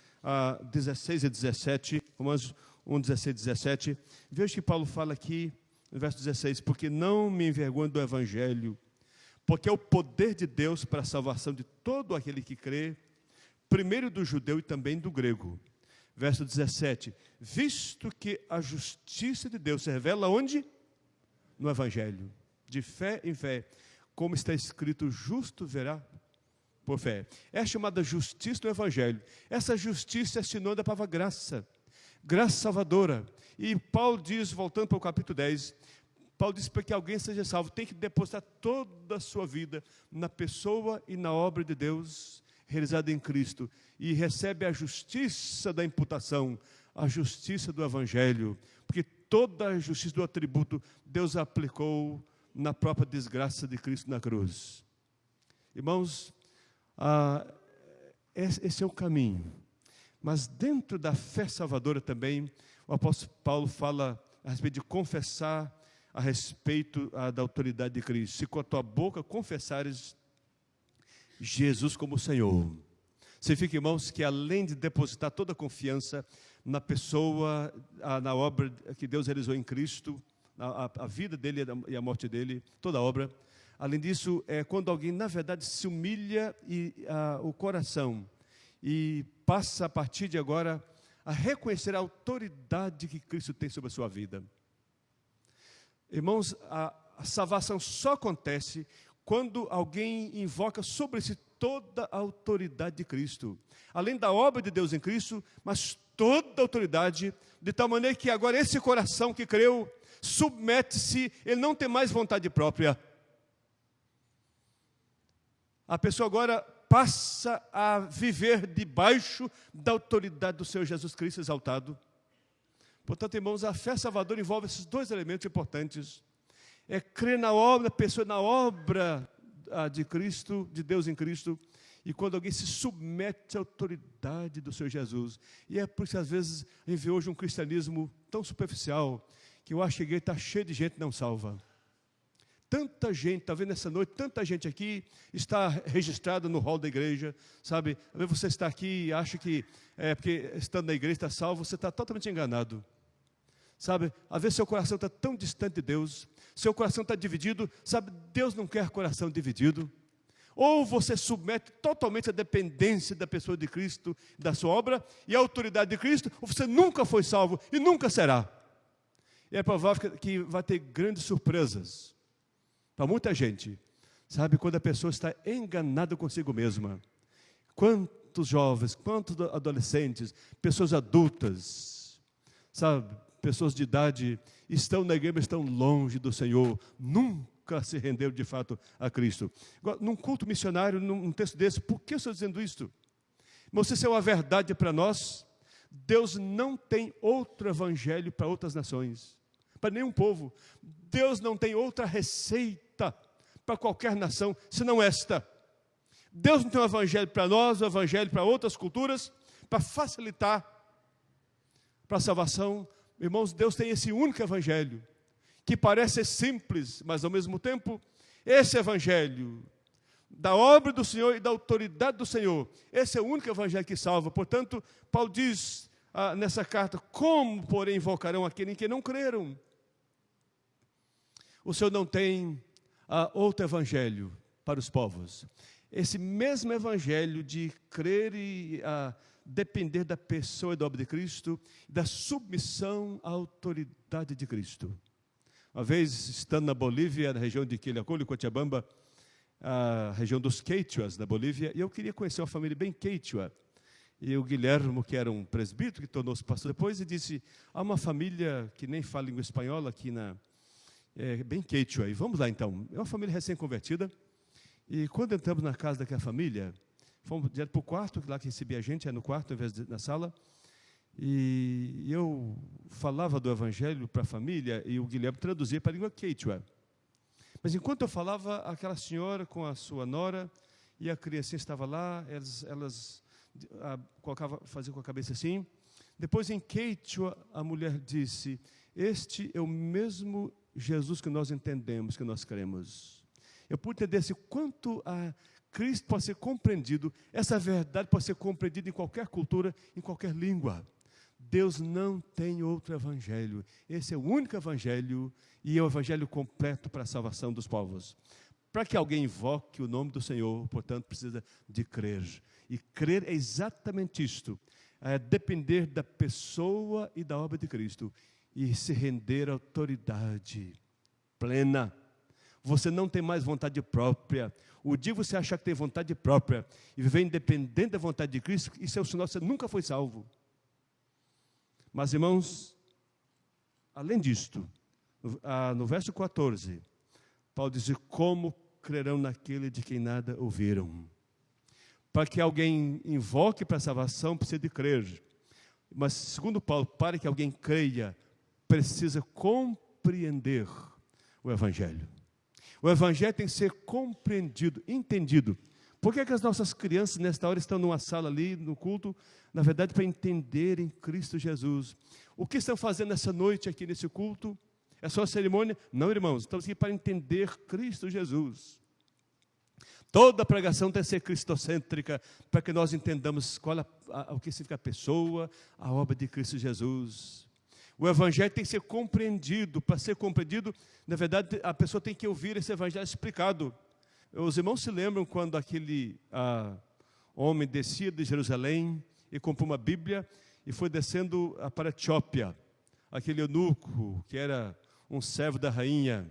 16 e 17, Romanos 1, 16 e 17. Veja que Paulo fala aqui, no verso 16, porque não me envergonho do Evangelho, porque é o poder de Deus para a salvação de todo aquele que crê, primeiro do judeu e também do grego. Verso 17, visto que a justiça de Deus se revela onde? No Evangelho, de fé em fé, como está escrito, justo verá por fé. É chamada justiça no Evangelho. Essa justiça é sinônimo da palavra graça, graça salvadora. E Paulo diz, voltando para o capítulo 10, Paulo diz, para que alguém seja salvo, tem que depositar toda a sua vida na pessoa e na obra de Deus, realizada em Cristo, e recebe a justiça da imputação, a justiça do Evangelho, porque toda a justiça do atributo Deus aplicou na própria desgraça de Cristo na cruz. Irmãos, esse é o caminho, mas dentro da fé salvadora também, o apóstolo Paulo fala a respeito de confessar a respeito da autoridade de Cristo. Se com a tua boca confessares Jesus como Senhor. Significa, irmãos, que além de depositar toda a confiança na pessoa, na obra que Deus realizou em Cristo, a vida dele e a morte dele, toda a obra, além disso, é quando alguém, na verdade, se humilha o coração e passa, a partir de agora, a reconhecer a autoridade que Cristo tem sobre a sua vida. Irmãos, a salvação só acontece quando alguém invoca sobre si toda a autoridade de Cristo. Além da obra de Deus em Cristo, mas toda a autoridade, de tal maneira que agora esse coração que creu, submete-se, ele não tem mais vontade própria. A pessoa agora passa a viver debaixo da autoridade do Senhor Jesus Cristo exaltado. Portanto, irmãos, a fé salvadora envolve esses dois elementos importantes. É crer na obra, a pessoa na obra de Cristo, de Deus em Cristo, e quando alguém se submete à autoridade do Senhor Jesus. E é por isso que às vezes a gente vê hoje um cristianismo tão superficial, que eu acho que a igreja está cheia de gente não salva. Tanta gente, está vendo nessa noite, tanta gente aqui está registrada no hall da igreja, sabe? Às vezes você está aqui e acha que, porque estando na igreja está salvo, você está totalmente enganado. Sabe, às vezes seu coração está tão distante de Deus, seu coração está dividido, sabe, Deus não quer coração dividido. Ou você submete totalmente a dependência da pessoa de Cristo, da sua obra, e a autoridade de Cristo, ou você nunca foi salvo e nunca será. E é provável que vai ter grandes surpresas para muita gente. Sabe, quando a pessoa está enganada consigo mesma. Quantos jovens, quantos adolescentes, pessoas adultas, sabe, pessoas de idade, estão na igreja, estão longe do Senhor, nunca se renderam de fato a Cristo. Num culto missionário, num texto desse, por que eu estou dizendo isto? Mas isso é uma verdade para nós. Deus não tem outro evangelho para outras nações, para nenhum povo. Deus não tem outra receita para qualquer nação, senão esta. Deus não tem um evangelho para nós, um evangelho para outras culturas, para facilitar para a salvação. Irmãos, Deus tem esse único evangelho, que parece simples, mas ao mesmo tempo, esse evangelho, da obra do Senhor e da autoridade do Senhor, esse é o único evangelho que salva. Portanto, Paulo diz nessa carta, como, porém, invocarão aquele em que não creram? O Senhor não tem outro evangelho para os povos. Esse mesmo evangelho de crer e depender da pessoa e da obra de Cristo, da submissão à autoridade de Cristo. Uma vez, estando na Bolívia, na região de Quillacollo, Cochabamba, a região dos Quechuas, na Bolívia, e eu queria conhecer uma família bem Quechua. E o Guilhermo, que era um presbítero, que tornou-se pastor depois, e disse, há uma família que nem fala língua espanhola aqui bem Quechua, e vamos lá então. É uma família recém-convertida, e quando entramos na casa daquela família, fomos direto para o quarto, lá que recebia a gente, é no quarto, ao invés de na sala, e eu falava do evangelho para a família, e o Guilherme traduzia para a língua Quechua. Mas enquanto eu falava, aquela senhora com a sua nora, e a criancinha estava lá, elas faziam com a cabeça assim. Depois, em Quechua, a mulher disse, este é o mesmo Jesus que nós entendemos, que nós cremos. Eu pude entender assim, quanto a Cristo pode ser compreendido, essa verdade pode ser compreendida em qualquer cultura, em qualquer língua. Deus não tem outro evangelho. Esse é o único evangelho e é o evangelho completo para a salvação dos povos. Para que alguém invoque o nome do Senhor, portanto, precisa de crer. E crer é exatamente isto, é depender da pessoa e da obra de Cristo e se render à autoridade plena. Você não tem mais vontade própria. O dia que você achar que tem vontade própria e viver independente da vontade de Cristo, isso é o sinal que você nunca foi salvo. Mas, irmãos, além disto, no verso 14, Paulo diz, como crerão naquele de quem nada ouviram? Para que alguém invoque para a salvação, precisa de crer. Mas, segundo Paulo, para que alguém creia, precisa compreender o evangelho. O evangelho tem que ser compreendido, entendido. Por que as nossas crianças, nesta hora, estão numa sala ali, no culto? Na verdade, para entenderem Cristo Jesus. O que estão fazendo essa noite aqui nesse culto? É só a cerimônia? Não, irmãos, estamos aqui para entender Cristo Jesus. Toda a pregação tem que ser cristocêntrica, para que nós entendamos o que significa a pessoa, a obra de Cristo Jesus. O evangelho tem que ser compreendido. Para ser compreendido, na verdade, a pessoa tem que ouvir esse evangelho explicado. Os irmãos se lembram quando aquele homem descia de Jerusalém e comprou uma Bíblia e foi descendo para a Etiópia. Aquele eunuco, que era um servo da rainha.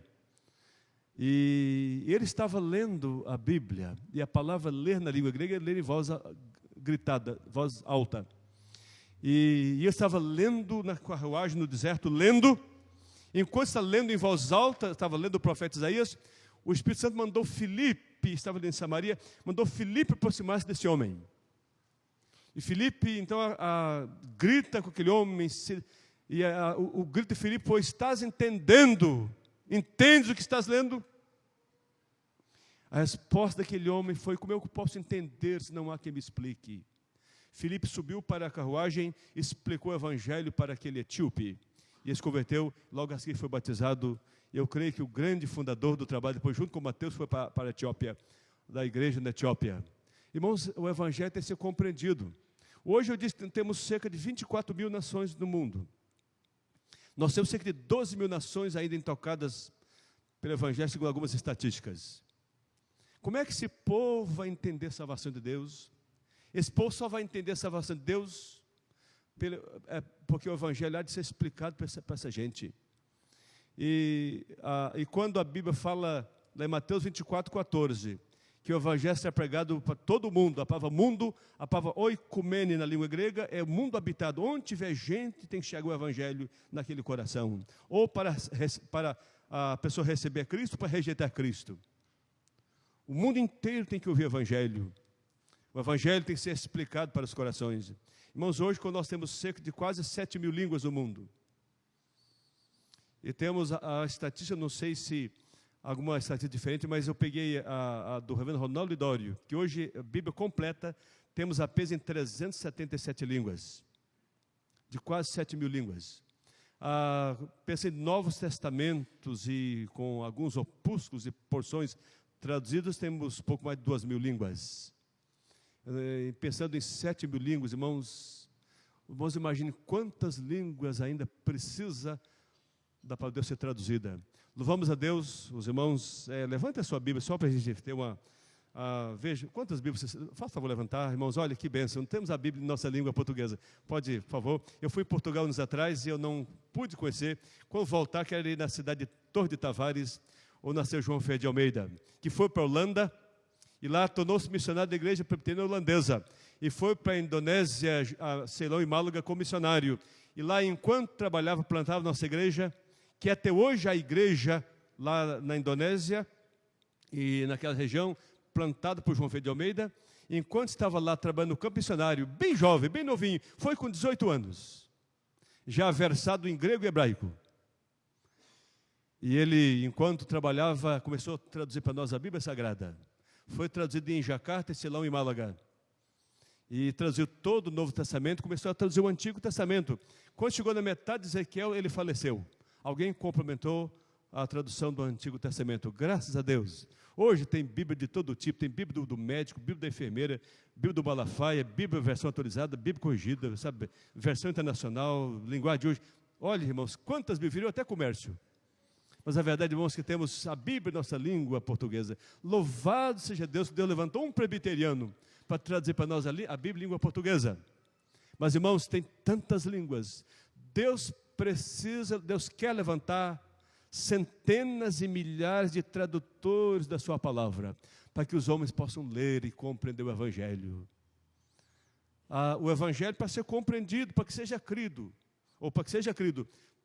E ele estava lendo a Bíblia. E a palavra ler na língua grega é ler em voz gritada, voz alta. E eu estava lendo na carruagem no deserto, lendo. Enquanto estava lendo em voz alta, estava lendo o profeta Isaías, o Espírito Santo mandou Filipe, estava ali em Samaria, mandou Filipe aproximar-se desse homem. E Filipe, então, grita com aquele homem, o grito de Filipe foi, estás entendendo? Entendes o que estás lendo? A resposta daquele homem foi, como eu posso entender se não há quem me explique? Filipe subiu para a carruagem, explicou o evangelho para aquele etíope, e ele se converteu, logo assim foi batizado. Eu creio que o grande fundador do trabalho, depois junto com Mateus, foi para a Etiópia, da igreja na Etiópia. Irmãos, o evangelho tem que ser compreendido. Hoje eu disse que temos cerca de 24 mil nações no mundo. Nós temos cerca de 12 mil nações ainda intocadas pelo evangelho, segundo algumas estatísticas. Como é que esse povo vai entender a salvação de Deus? Esse povo só vai entender a salvação de Deus porque o Evangelho há de ser explicado para essa gente. E quando a Bíblia fala, lá em Mateus 24:14, que o Evangelho será pregado para todo mundo, a palavra mundo, a palavra oikumene na língua grega, é o mundo habitado. Onde tiver gente, tem que chegar o Evangelho naquele coração. Ou para a pessoa receber Cristo, para rejeitar Cristo. O mundo inteiro tem que ouvir o Evangelho. O Evangelho tem que ser explicado para os corações. Irmãos, hoje, quando nós temos cerca de quase 7.000 línguas no mundo, e temos a estatística, não sei se alguma estatística diferente, mas eu peguei a do reverendo Ronaldo Lidório, que hoje, a Bíblia completa, temos apenas em 377 línguas, de quase 7.000 línguas. Pensei em Novos Testamentos e com alguns opúsculos e porções traduzidos, temos pouco mais de 2.000 línguas. Pensando em 7.000 línguas, irmãos, imaginem quantas línguas ainda precisa da palavra de Deus ser traduzida. Louvamos a Deus, os irmãos, levante a sua Bíblia, só para a gente ter uma... veja, quantas Bíblias vocês... Faça favor levantar, irmãos, olha que bênção, temos a Bíblia em nossa língua portuguesa. Pode, por favor. Eu fui em Portugal anos atrás e eu não pude conhecer. Quando voltar, quero ir na cidade de Torre de Tavares, ou nasceu João Ferreira de Almeida, que foi para a Holanda, e lá tornou-se missionário da igreja presbiteriana holandesa, e foi para a Indonésia, Ceilão e Málaga como missionário, e lá enquanto trabalhava, plantava nossa igreja, que até hoje a igreja lá na Indonésia, e naquela região, plantada por João Ferreira de Almeida, enquanto estava lá trabalhando no campo missionário, bem jovem, bem novinho, foi com 18 anos, já versado em grego e hebraico. E ele, enquanto trabalhava, começou a traduzir para nós a Bíblia Sagrada. Foi traduzido em Jacarta, Ceilão e Málaga. E traduziu todo o Novo Testamento, começou a traduzir o Antigo Testamento. Quando chegou na metade de Ezequiel, ele faleceu. Alguém complementou a tradução do Antigo Testamento. Graças a Deus. Hoje tem Bíblia de todo tipo, tem Bíblia do médico, Bíblia da enfermeira, Bíblia do Malafaia, Bíblia versão atualizada, Bíblia corrigida, sabe? Versão internacional, linguagem de hoje. Olha, irmãos, quantas Bíblias, virou até comércio. Mas a verdade, irmãos, que temos a Bíblia em nossa língua portuguesa. Louvado seja Deus, que Deus levantou um presbiteriano para traduzir para nós a Bíblia em língua portuguesa. Mas, irmãos, tem tantas línguas. Deus quer levantar centenas e milhares de tradutores da sua palavra, para que os homens possam ler e compreender o Evangelho. O Evangelho, para ser compreendido, para que seja crido,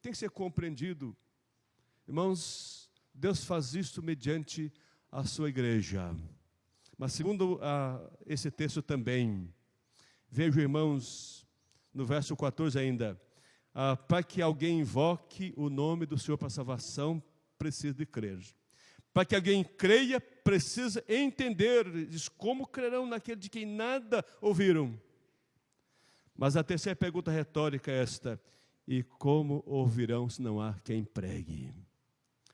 tem que ser compreendido. Irmãos, Deus faz isso mediante a sua igreja. Mas segundo esse texto também, vejo, irmãos, no verso 14 ainda, para que alguém invoque o nome do Senhor para salvação, precisa de crer. Para que alguém creia, precisa entender. Diz, como crerão naquele de quem nada ouviram? Mas a terceira pergunta retórica é esta: e como ouvirão se não há quem pregue?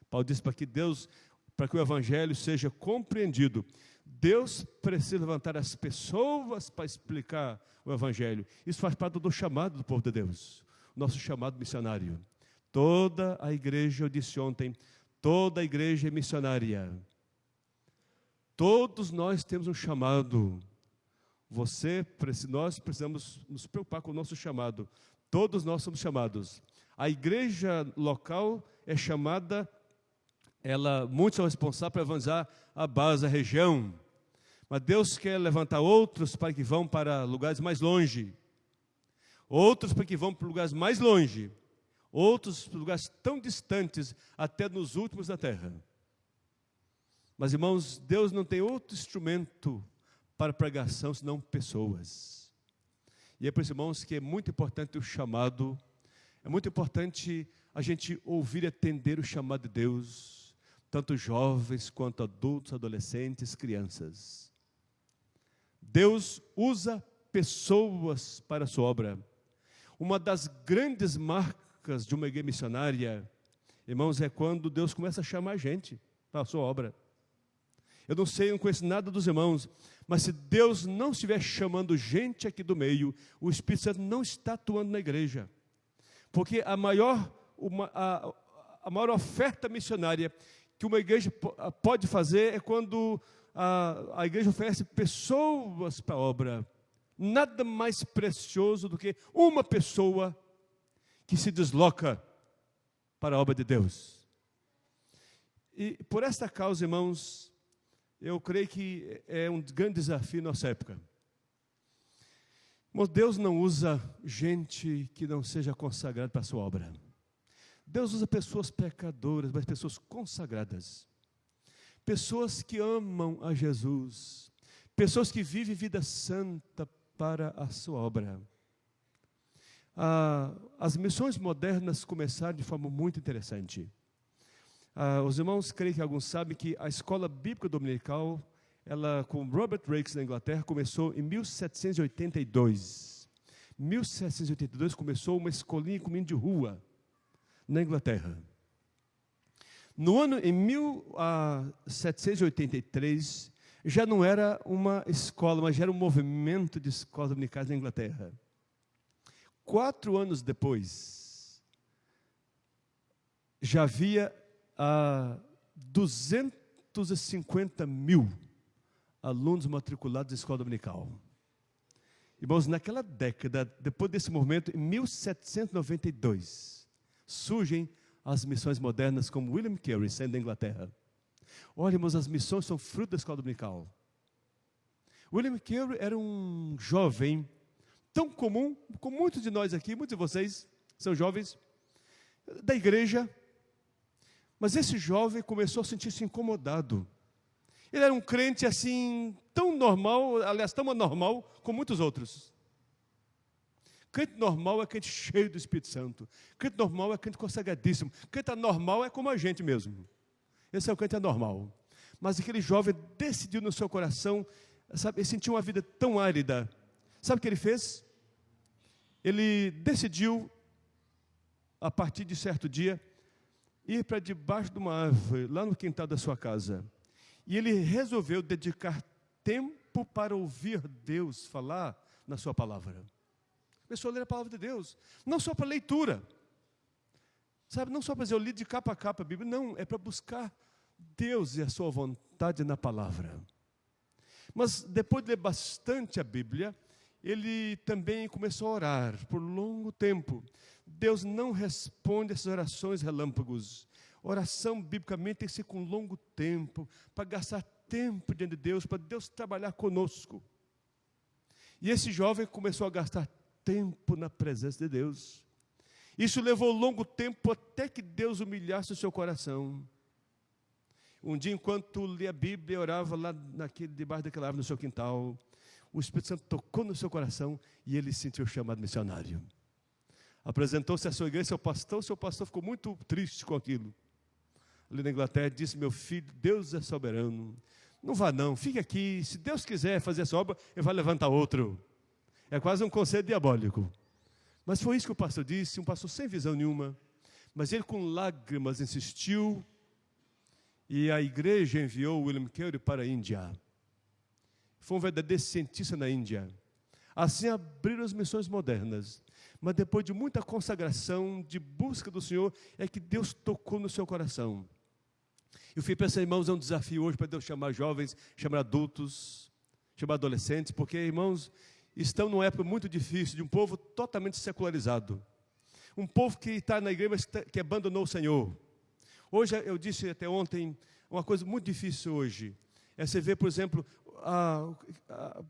Paulo diz para que o Evangelho seja compreendido, Deus precisa levantar as pessoas para explicar o Evangelho. Isso faz parte do chamado do povo de Deus, nosso chamado missionário. Toda a igreja, eu disse ontem, toda a igreja é missionária. Todos nós temos um chamado. Nós precisamos nos preocupar com o nosso chamado. Todos nós somos chamados. A igreja local é chamada, muitos são responsáveis por evangelizar a base da região. Mas Deus quer levantar outros para que vão para lugares mais longe. Outros para que vão para lugares mais longe. Outros para lugares tão distantes, até nos últimos da terra. Mas, irmãos, Deus não tem outro instrumento para pregação, senão pessoas. E é por isso, irmãos, que é muito importante o chamado. É muito importante a gente ouvir e atender o chamado de Deus, tanto jovens quanto adultos, adolescentes, crianças. Deus usa pessoas para a sua obra. Uma das grandes marcas de uma igreja missionária, irmãos, é quando Deus começa a chamar a gente para a sua obra. Eu não sei, eu não conheço nada dos irmãos, mas se Deus não estiver chamando gente aqui do meio, o Espírito Santo não está atuando na igreja. Porque a maior oferta missionária que uma igreja pode fazer é quando a igreja oferece pessoas para a obra. Nada mais precioso do que uma pessoa que se desloca para a obra de Deus. E por esta causa, irmãos, eu creio que é um grande desafio na nossa época. Mas Deus não usa gente que não seja consagrada para a sua obra. Deus usa pessoas pecadoras, mas pessoas consagradas. Pessoas que amam a Jesus. Pessoas que vivem vida santa para a sua obra. As missões modernas começaram de forma muito interessante. Os irmãos, creio que alguns sabem que a escola bíblica dominical, ela com Robert Raikes na Inglaterra, começou em 1782. 1782 começou uma escolinha com menino de rua na Inglaterra. No ano em 1783, já não era uma escola, mas já era um movimento de escolas dominicais na Inglaterra. 4 anos depois, já havia 250 mil alunos matriculados na escola dominical. Irmãos, naquela década, depois desse movimento, em 1792, surgem as missões modernas, como William Carey, saindo da Inglaterra. Olha, irmãos, as missões são fruto da escola dominical. William Carey era um jovem tão comum, como muitos de nós aqui, muitos de vocês são jovens, da igreja, mas esse jovem começou a sentir-se incomodado. Ele era um crente assim, tão normal, aliás, tão anormal como muitos outros. Crente normal é crente cheio do Espírito Santo. Crente normal é crente consagradíssimo. Crente anormal é como a gente mesmo. Esse é o crente anormal. Mas aquele jovem decidiu no seu coração, sabe, ele sentiu uma vida tão árida. Sabe o que ele fez? Ele decidiu, a partir de certo dia, ir para debaixo de uma árvore, lá no quintal da sua casa. E ele resolveu dedicar tempo para ouvir Deus falar na sua palavra. Começou a ler a palavra de Deus, não só para leitura, sabe, não só para dizer, eu li de capa a capa a Bíblia, não, é para buscar Deus e a sua vontade na palavra. Mas depois de ler bastante a Bíblia, ele também começou a orar por longo tempo. Deus não responde essas orações relâmpagos. Oração, biblicamente, tem que ser com longo tempo, para gastar tempo diante de Deus, para Deus trabalhar conosco. E esse jovem começou a gastar tempo na presença de Deus. Isso levou longo tempo até que Deus humilhasse o seu coração. Um dia, enquanto lia a Bíblia, orava lá debaixo daquela árvore no seu quintal, o Espírito Santo tocou no seu coração e ele sentiu o chamado missionário. Apresentou-se à sua igreja, o seu pastor ficou muito triste com aquilo. Ali na Inglaterra, disse, meu filho, Deus é soberano, não vá não, fique aqui, se Deus quiser fazer essa obra, ele vai levantar outro. É quase um conselho diabólico. Mas foi isso que o pastor disse, um pastor sem visão nenhuma, mas ele com lágrimas insistiu, e a igreja enviou William Carey para a Índia. Foi um verdadeiro cientista na Índia. Assim abriram as missões modernas. Mas depois de muita consagração, de busca do Senhor, é que Deus tocou no seu coração. Eu fui pensando, irmãos, é um desafio hoje para Deus chamar jovens, chamar adultos, chamar adolescentes, porque, irmãos, estão numa época muito difícil, de um povo totalmente secularizado. Um povo que está na igreja, mas que abandonou o Senhor. Hoje, eu disse até ontem, uma coisa muito difícil hoje, é você ver, por exemplo,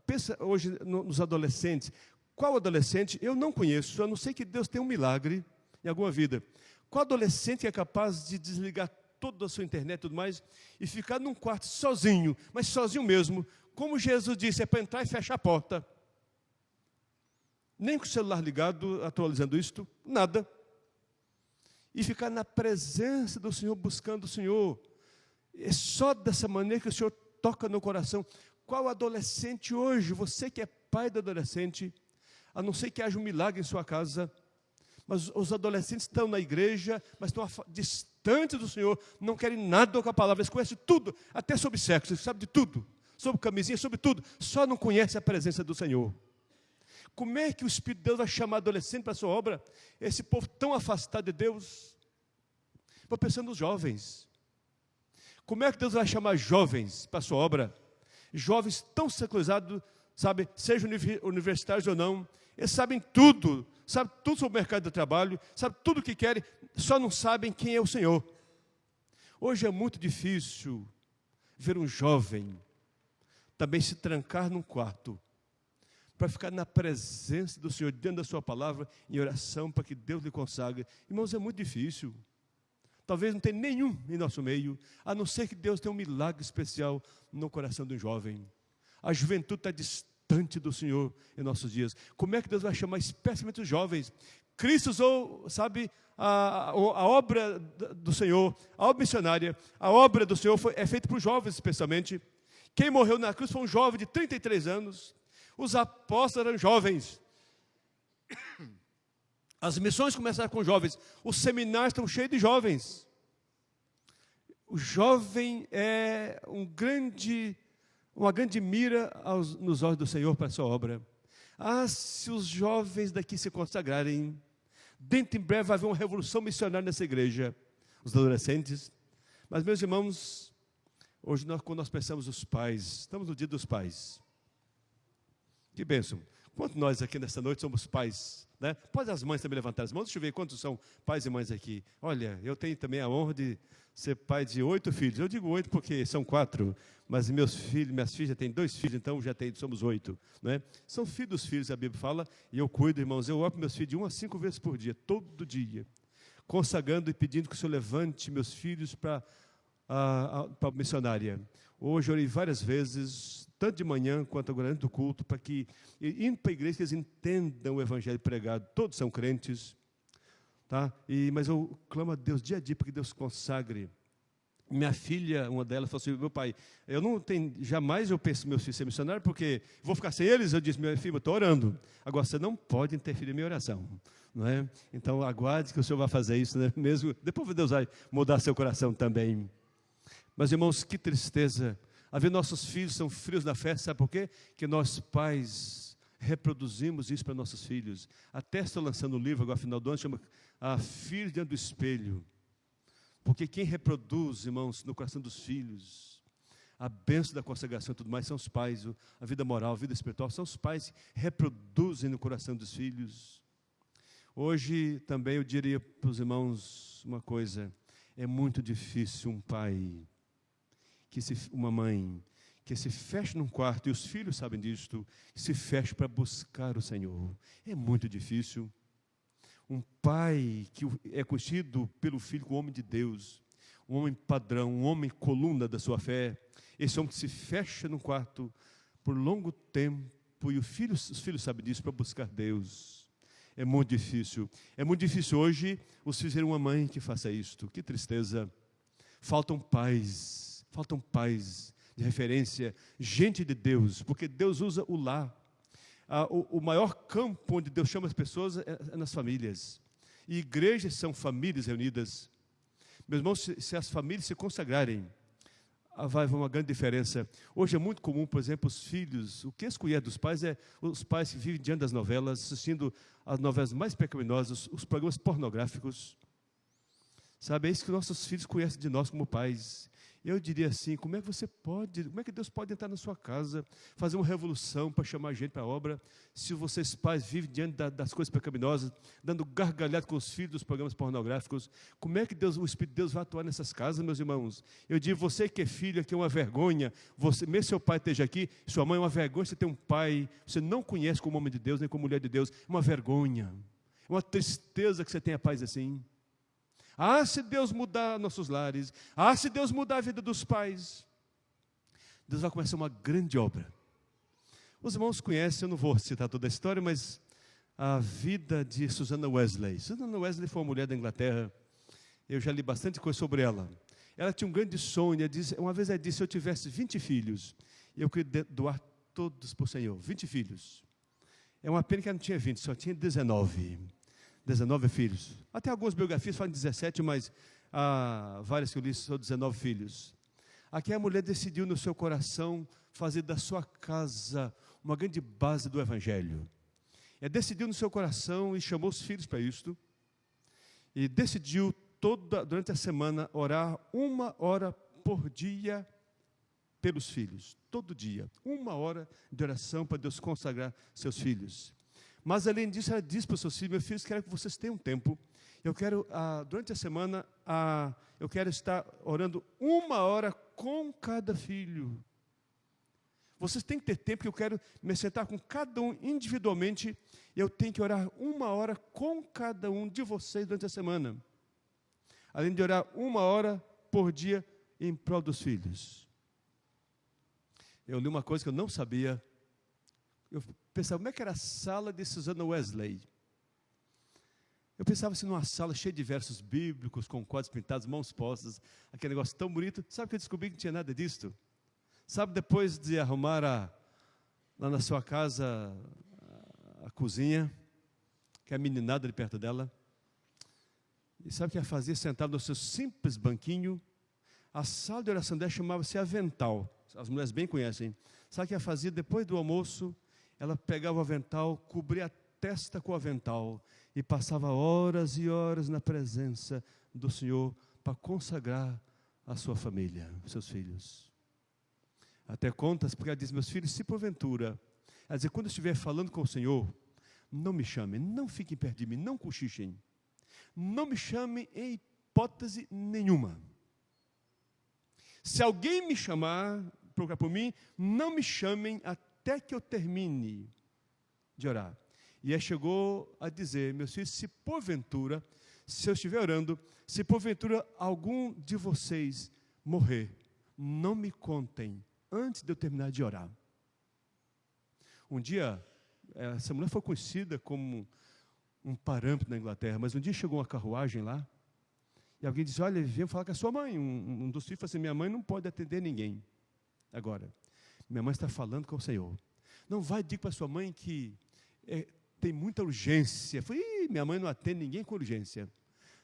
pensa hoje nos adolescentes. Qual adolescente? Eu não conheço, a não ser que Deus tenha um milagre em alguma vida. Qual adolescente é capaz de desligar toda a sua internet e tudo mais, e ficar num quarto sozinho, mas sozinho mesmo, como Jesus disse, é para entrar e fechar a porta. Nem com o celular ligado, atualizando isto, nada. E ficar na presença do Senhor, buscando o Senhor. É só dessa maneira que o Senhor toca no coração. Qual adolescente hoje, você que é pai do adolescente, a não ser que haja um milagre em sua casa, mas os adolescentes estão na igreja, mas estão distantes do Senhor, não querem nada com a palavra, eles conhecem tudo, até sobre sexo, eles sabem de tudo, sobre camisinha, sobre tudo, só não conhecem a presença do Senhor. Como é que o Espírito de Deus vai chamar adolescente para a sua obra? Esse povo tão afastado de Deus. Vou pensando nos jovens. Como é que Deus vai chamar jovens para a sua obra? Jovens tão secularizados, sabe, sejam universitários ou não, eles sabem tudo sobre o mercado de trabalho, sabem tudo o que querem, só não sabem quem é o Senhor. Hoje é muito difícil ver um jovem também se trancar num quarto, para ficar na presença do Senhor, dentro da sua palavra, em oração, para que Deus lhe consagre. Irmãos, é muito difícil. Talvez não tenha nenhum em nosso meio, a não ser que Deus tenha um milagre especial no coração do jovem. A juventude está distante do Senhor em nossos dias. Como é que Deus vai chamar especialmente os jovens? Cristo usou, sabe, a obra do Senhor, a obra missionária, a obra do Senhor é feita para os jovens especialmente. Quem morreu na cruz foi um jovem de 33 anos. Os apóstolos eram jovens. As missões começaram com jovens. Os seminários estão cheios de jovens. O jovem é uma grande mira nos olhos do Senhor para a sua obra. Se os jovens daqui se consagrarem, dentro em breve vai haver uma revolução missionária nessa igreja. Os adolescentes. Mas, meus irmãos, hoje quando nós pensamos os pais, estamos no dia dos pais. Que bênção. Quantos nós aqui nessa noite somos pais, né? Pode as mães também levantar as mãos, deixa eu ver quantos são pais e mães aqui. Olha, eu tenho também a honra de ser pai de 8 filhos. Eu digo 8 porque são 4, mas minhas filhas já têm 2 filhos, então somos 8, né? São filhos dos filhos, a Bíblia fala, e eu cuido, irmãos, eu oro para meus filhos de 1 a 5 vezes por dia, todo dia, consagrando e pedindo que o Senhor levante meus filhos para a missionária. Hoje eu orei várias vezes, tanto de manhã quanto agora antes do culto, para que, indo para a igreja, que eles entendam o evangelho pregado. Todos são crentes, tá? Mas eu clamo a Deus dia a dia para que Deus consagre. Minha filha, uma delas, falou assim: meu pai, jamais eu penso meus filhos ser missionários, porque vou ficar sem eles. Eu disse: minha filha, eu estou orando. Agora, você não pode interferir na minha oração, não é? Então, aguarde que o Senhor vai fazer isso, né? Mesmo, depois Deus vai mudar seu coração também. Mas, irmãos, que tristeza. A ver nossos filhos são frios na fé, sabe por quê? Que nós pais reproduzimos isso para nossos filhos. Até estou lançando um livro agora, final do ano, chama Filhos Diante do Espelho. Porque quem reproduz, irmãos, no coração dos filhos, a bênção da consagração e tudo mais, são os pais. A vida moral, a vida espiritual, são os pais que reproduzem no coração dos filhos. Hoje também eu diria para os irmãos uma coisa: é muito difícil um pai, uma mãe, que se fecha num quarto, e os filhos sabem disto, se fecha para buscar o Senhor. É muito difícil. Um pai que é conhecido pelo filho como homem de Deus, um homem padrão, um homem coluna da sua fé, esse homem que se fecha num quarto por longo tempo, e os filhos sabem disso, para buscar Deus. É muito difícil. É muito difícil hoje os filhos terem uma mãe que faça isto. Que tristeza. Faltam pais de referência, gente de Deus, porque Deus usa o lar. O maior campo onde Deus chama as pessoas é nas famílias. E igrejas são famílias reunidas. Meus irmãos, se as famílias se consagrarem, vai haver uma grande diferença. Hoje é muito comum, por exemplo, os filhos, o que escolher dos pais é os pais que vivem diante das novelas, assistindo as novelas mais pecaminosas, os programas pornográficos. Sabe, é isso que nossos filhos conhecem de nós como pais. Eu diria assim: como é que Deus pode entrar na sua casa, fazer uma revolução para chamar gente para a obra, se vocês pais vivem diante das coisas pecaminosas, dando gargalhada com os filhos dos programas pornográficos? Como é que o Espírito de Deus vai atuar nessas casas, meus irmãos? Eu digo: você que é filho, que é uma vergonha, mesmo seu pai esteja aqui, sua mãe, é uma vergonha você ter um pai, você não conhece como homem de Deus, nem como mulher de Deus, é uma vergonha, é uma tristeza que você tenha pais assim. Se Deus mudar nossos lares, se Deus mudar a vida dos pais, Deus vai começar uma grande obra. Os irmãos conhecem, eu não vou citar toda a história, mas a vida de Susana Wesley. Susana Wesley foi uma mulher da Inglaterra, eu já li bastante coisa sobre ela. Ela tinha um grande sonho, uma vez ela disse: se eu tivesse 20 filhos, eu queria doar todos para o Senhor, 20 filhos. É uma pena que ela não tinha 20, só tinha 19 filhos. Até algumas biografias falam 17, mas várias que eu li são 19 filhos. Aqui a mulher decidiu no seu coração fazer da sua casa uma grande base do Evangelho. Decidiu no seu coração e chamou os filhos para isto. E decidiu durante a semana orar 1 hora por dia pelos filhos, todo dia, 1 hora de oração para Deus consagrar seus filhos. Mas além disso, ela diz para os seus filhos: meus filhos, quero que vocês tenham tempo. Eu quero, durante a semana, eu quero estar orando 1 hora com cada filho. Vocês têm que ter tempo, que eu quero me sentar com cada um individualmente. Eu tenho que orar 1 hora com cada um de vocês durante a semana. Além de orar 1 hora por dia em prol dos filhos. Eu li uma coisa que eu não sabia. Eu pensava, como é que era a sala de Susana Wesley? Eu pensava assim, numa sala cheia de versos bíblicos, com quadros pintados, mãos postas, aquele negócio tão bonito. Sabe que eu descobri que não tinha nada disso? Sabe, depois de arrumar lá na sua casa a cozinha, que a meninada ali perto dela, e sabe o que ela fazia? Sentada no seu simples banquinho, a sala de oração dela chamava-se avental. As mulheres bem conhecem. Sabe o que ela fazia? Depois do almoço, ela pegava o avental, cobria a testa com o avental e passava horas e horas na presença do Senhor para consagrar a sua família, os seus filhos. Até contas, porque ela diz: meus filhos, se porventura, ela diz, quando eu estiver falando com o Senhor, não me chamem, não fiquem perto de mim, não cochichem, não me chamem em hipótese nenhuma. Se alguém me chamar, procurar por mim, não me chamem até que eu termine de orar. E aí chegou a dizer: meus filhos, se porventura, se eu estiver orando, se porventura algum de vocês morrer, não me contem antes de eu terminar de orar. Um dia, essa mulher foi conhecida como um parâmetro na Inglaterra, mas um dia chegou uma carruagem lá, e alguém disse: olha, vem falar com a sua mãe. Um dos filhos falou assim: minha mãe não pode atender ninguém agora. Minha mãe está falando com o Senhor. Não vai, diga para a sua mãe que tem muita urgência. Eu falei: minha mãe não atende ninguém com urgência.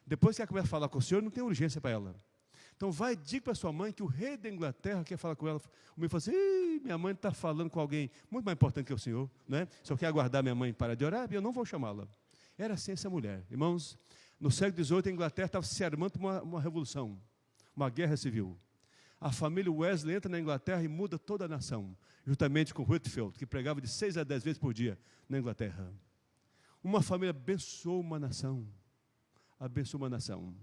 Depois que ela começa a falar com o Senhor, não tem urgência para ela. Então vai, diga para a sua mãe que o rei da Inglaterra quer falar com ela. O meu falou assim: minha mãe está falando com alguém muito mais importante que o Senhor, né? Só quer aguardar minha mãe parar de orar, e eu não vou chamá-la. Era assim essa mulher. Irmãos, no século XVIII, a Inglaterra estava se armando uma revolução, uma guerra civil. A família Wesley entra na Inglaterra e muda toda a nação, juntamente com Whitefield, que pregava de 6 a 10 vezes por dia na Inglaterra. Uma família abençoou uma nação. Abençoou uma nação.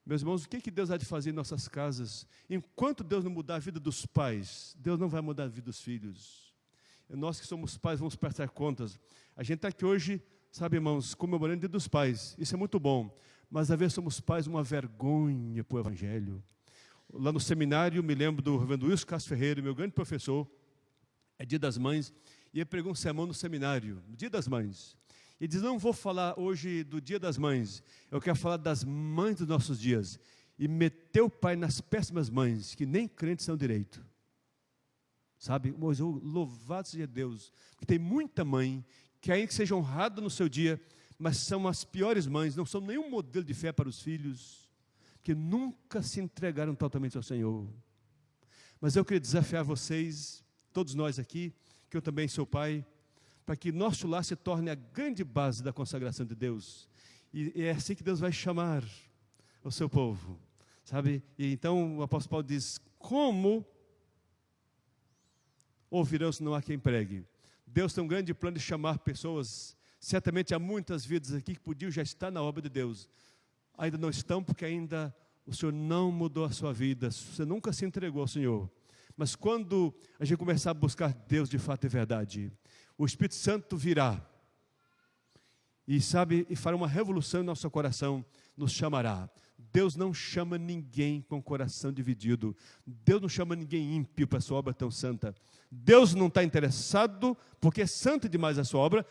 Meus irmãos, o que Deus há de fazer em nossas casas? Enquanto Deus não mudar a vida dos pais, Deus não vai mudar a vida dos filhos. Nós que somos pais vamos prestar contas. A gente está aqui hoje, sabe, irmãos, comemorando o Dia dos Pais. Isso é muito bom. Mas às vezes somos pais uma vergonha para o Evangelho. Lá no seminário, me lembro do reverendo Wilson Castro Ferreira, meu grande professor, é Dia das Mães, e ele pregou um sermão no seminário, Dia das Mães. Ele diz: não vou falar hoje do Dia das Mães, eu quero falar das mães dos nossos dias. E meteu o pai nas péssimas mães, que nem crentes são direito. Sabe, mas louvado seja Deus, porque tem muita mãe que ainda que seja honrada no seu dia, mas são as piores mães, não são nenhum modelo de fé para os filhos, que nunca se entregaram totalmente ao Senhor. Mas eu queria desafiar vocês, todos nós aqui, que eu também sou pai, para que nosso lar se torne a grande base da consagração de Deus. E é assim que Deus vai chamar o seu povo, sabe? E então o apóstolo Paulo diz: como ouvirão se não há quem pregue? Deus tem um grande plano de chamar pessoas. Certamente há muitas vidas aqui que podiam já estar na obra de Deus. Ainda não estão, porque ainda o Senhor não mudou a sua vida. Você nunca se entregou ao Senhor. Mas quando a gente começar a buscar Deus de fato e verdade, o Espírito Santo virá e fará uma revolução em nosso coração, nos chamará. Deus não chama ninguém com o coração dividido. Deus não chama ninguém ímpio para a sua obra tão santa. Deus não está interessado, porque é santa demais a sua obra.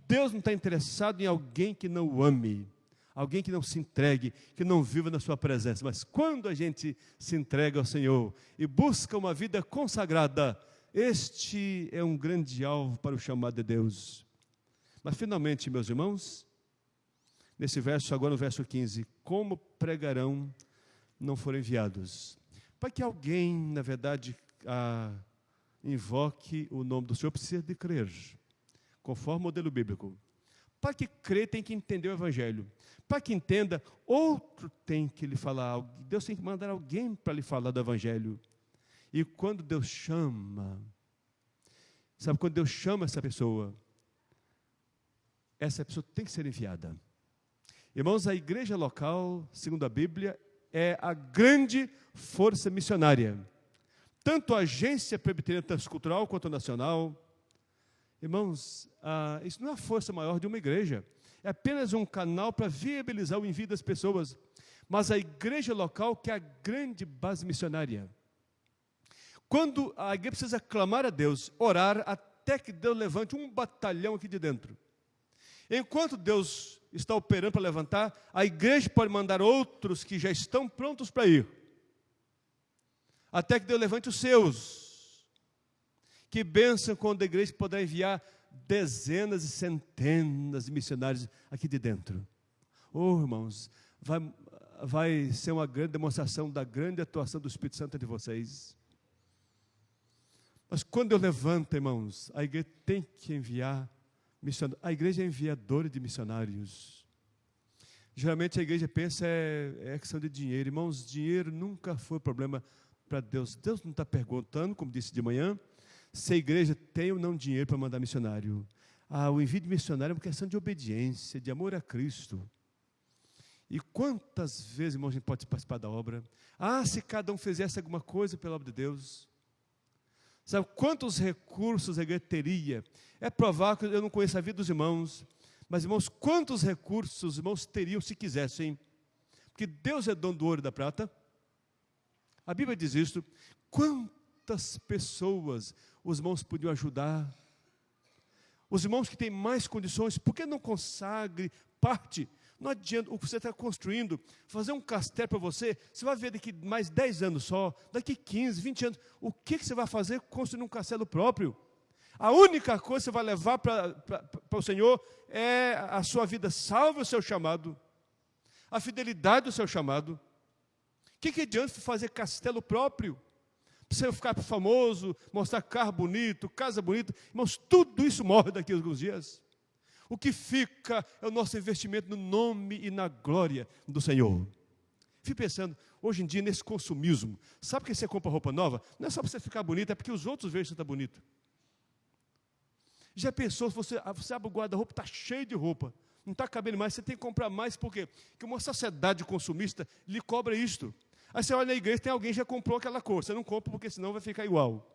Deus não está interessado em alguém que não o ame, alguém que não se entregue, que não viva na sua presença. Mas quando a gente se entrega ao Senhor e busca uma vida consagrada, este é um grande alvo para o chamado de Deus. Mas finalmente, meus irmãos, nesse verso, agora no verso 15, como pregarão não forem enviados? Para que alguém, na verdade, invoque o nome do Senhor, precisa de crer, conforme o modelo bíblico. Para que crer, tem que entender o Evangelho. Para que entenda, outro tem que lhe falar. Deus tem que mandar alguém para lhe falar do Evangelho. E quando Deus chama, sabe, quando Deus chama essa pessoa tem que ser enviada. Irmãos, a igreja local, segundo a Bíblia, é a grande força missionária. Tanto a agência presbiteriana transcultural quanto a nacional. Irmãos, isso não é a força maior de uma igreja. É apenas um canal para viabilizar o envio das pessoas. Mas a igreja local que é a grande base missionária. Quando a igreja precisa clamar a Deus, orar, até que Deus levante um batalhão aqui de dentro. Enquanto Deus está operando para levantar, a igreja pode mandar outros que já estão prontos para ir. Até que Deus levante os seus. Que bênção quando a igreja poderá enviar dezenas e centenas de missionários aqui de dentro. Oh, irmãos, vai ser uma grande demonstração da grande atuação do Espírito Santo entre vocês. Mas quando Deus levanta, irmãos, a igreja tem que enviar missionários. A igreja é enviadora de missionários. Geralmente a igreja pensa é questão de dinheiro. Irmãos, dinheiro nunca foi problema para Deus. Deus não está perguntando, como disse de manhã, se a igreja tem ou não dinheiro para mandar missionário. O envio de missionário é uma questão de obediência, de amor a Cristo. E quantas vezes, irmãos, a gente pode participar da obra? Se cada um fizesse alguma coisa pela obra de Deus. Sabe quantos recursos a igreja teria? É provável que eu não conheço a vida dos irmãos, mas, irmãos, quantos recursos os irmãos teriam se quisessem? Porque Deus é dono do ouro e da prata. A Bíblia diz isso. Quantas pessoas os irmãos podiam ajudar? Os irmãos que têm mais condições, por que não consagre parte? Não adianta o que você está construindo, fazer um castelo para você vai ver daqui mais 10 anos só, daqui 15, 20 anos, o que você vai fazer construindo um castelo próprio? A única coisa que você vai levar para o Senhor é a sua vida salva, o seu chamado, a fidelidade do seu chamado. O que adianta fazer castelo próprio? Para você ficar famoso, mostrar carro bonito, casa bonita. Irmãos, tudo isso morre daqui a alguns dias. O que fica é o nosso investimento no nome e na glória do Senhor. Fico pensando, hoje em dia, nesse consumismo. Sabe por que você compra roupa nova? Não é só para você ficar bonito, é porque os outros veem que você está bonito. Já pensou, se você abre o guarda-roupa, está cheio de roupa. Não está cabendo mais, você tem que comprar mais. Por quê? Porque uma sociedade consumista lhe cobra isto. Aí você olha na igreja, tem alguém que já comprou aquela cor. Você não compra porque senão vai ficar igual.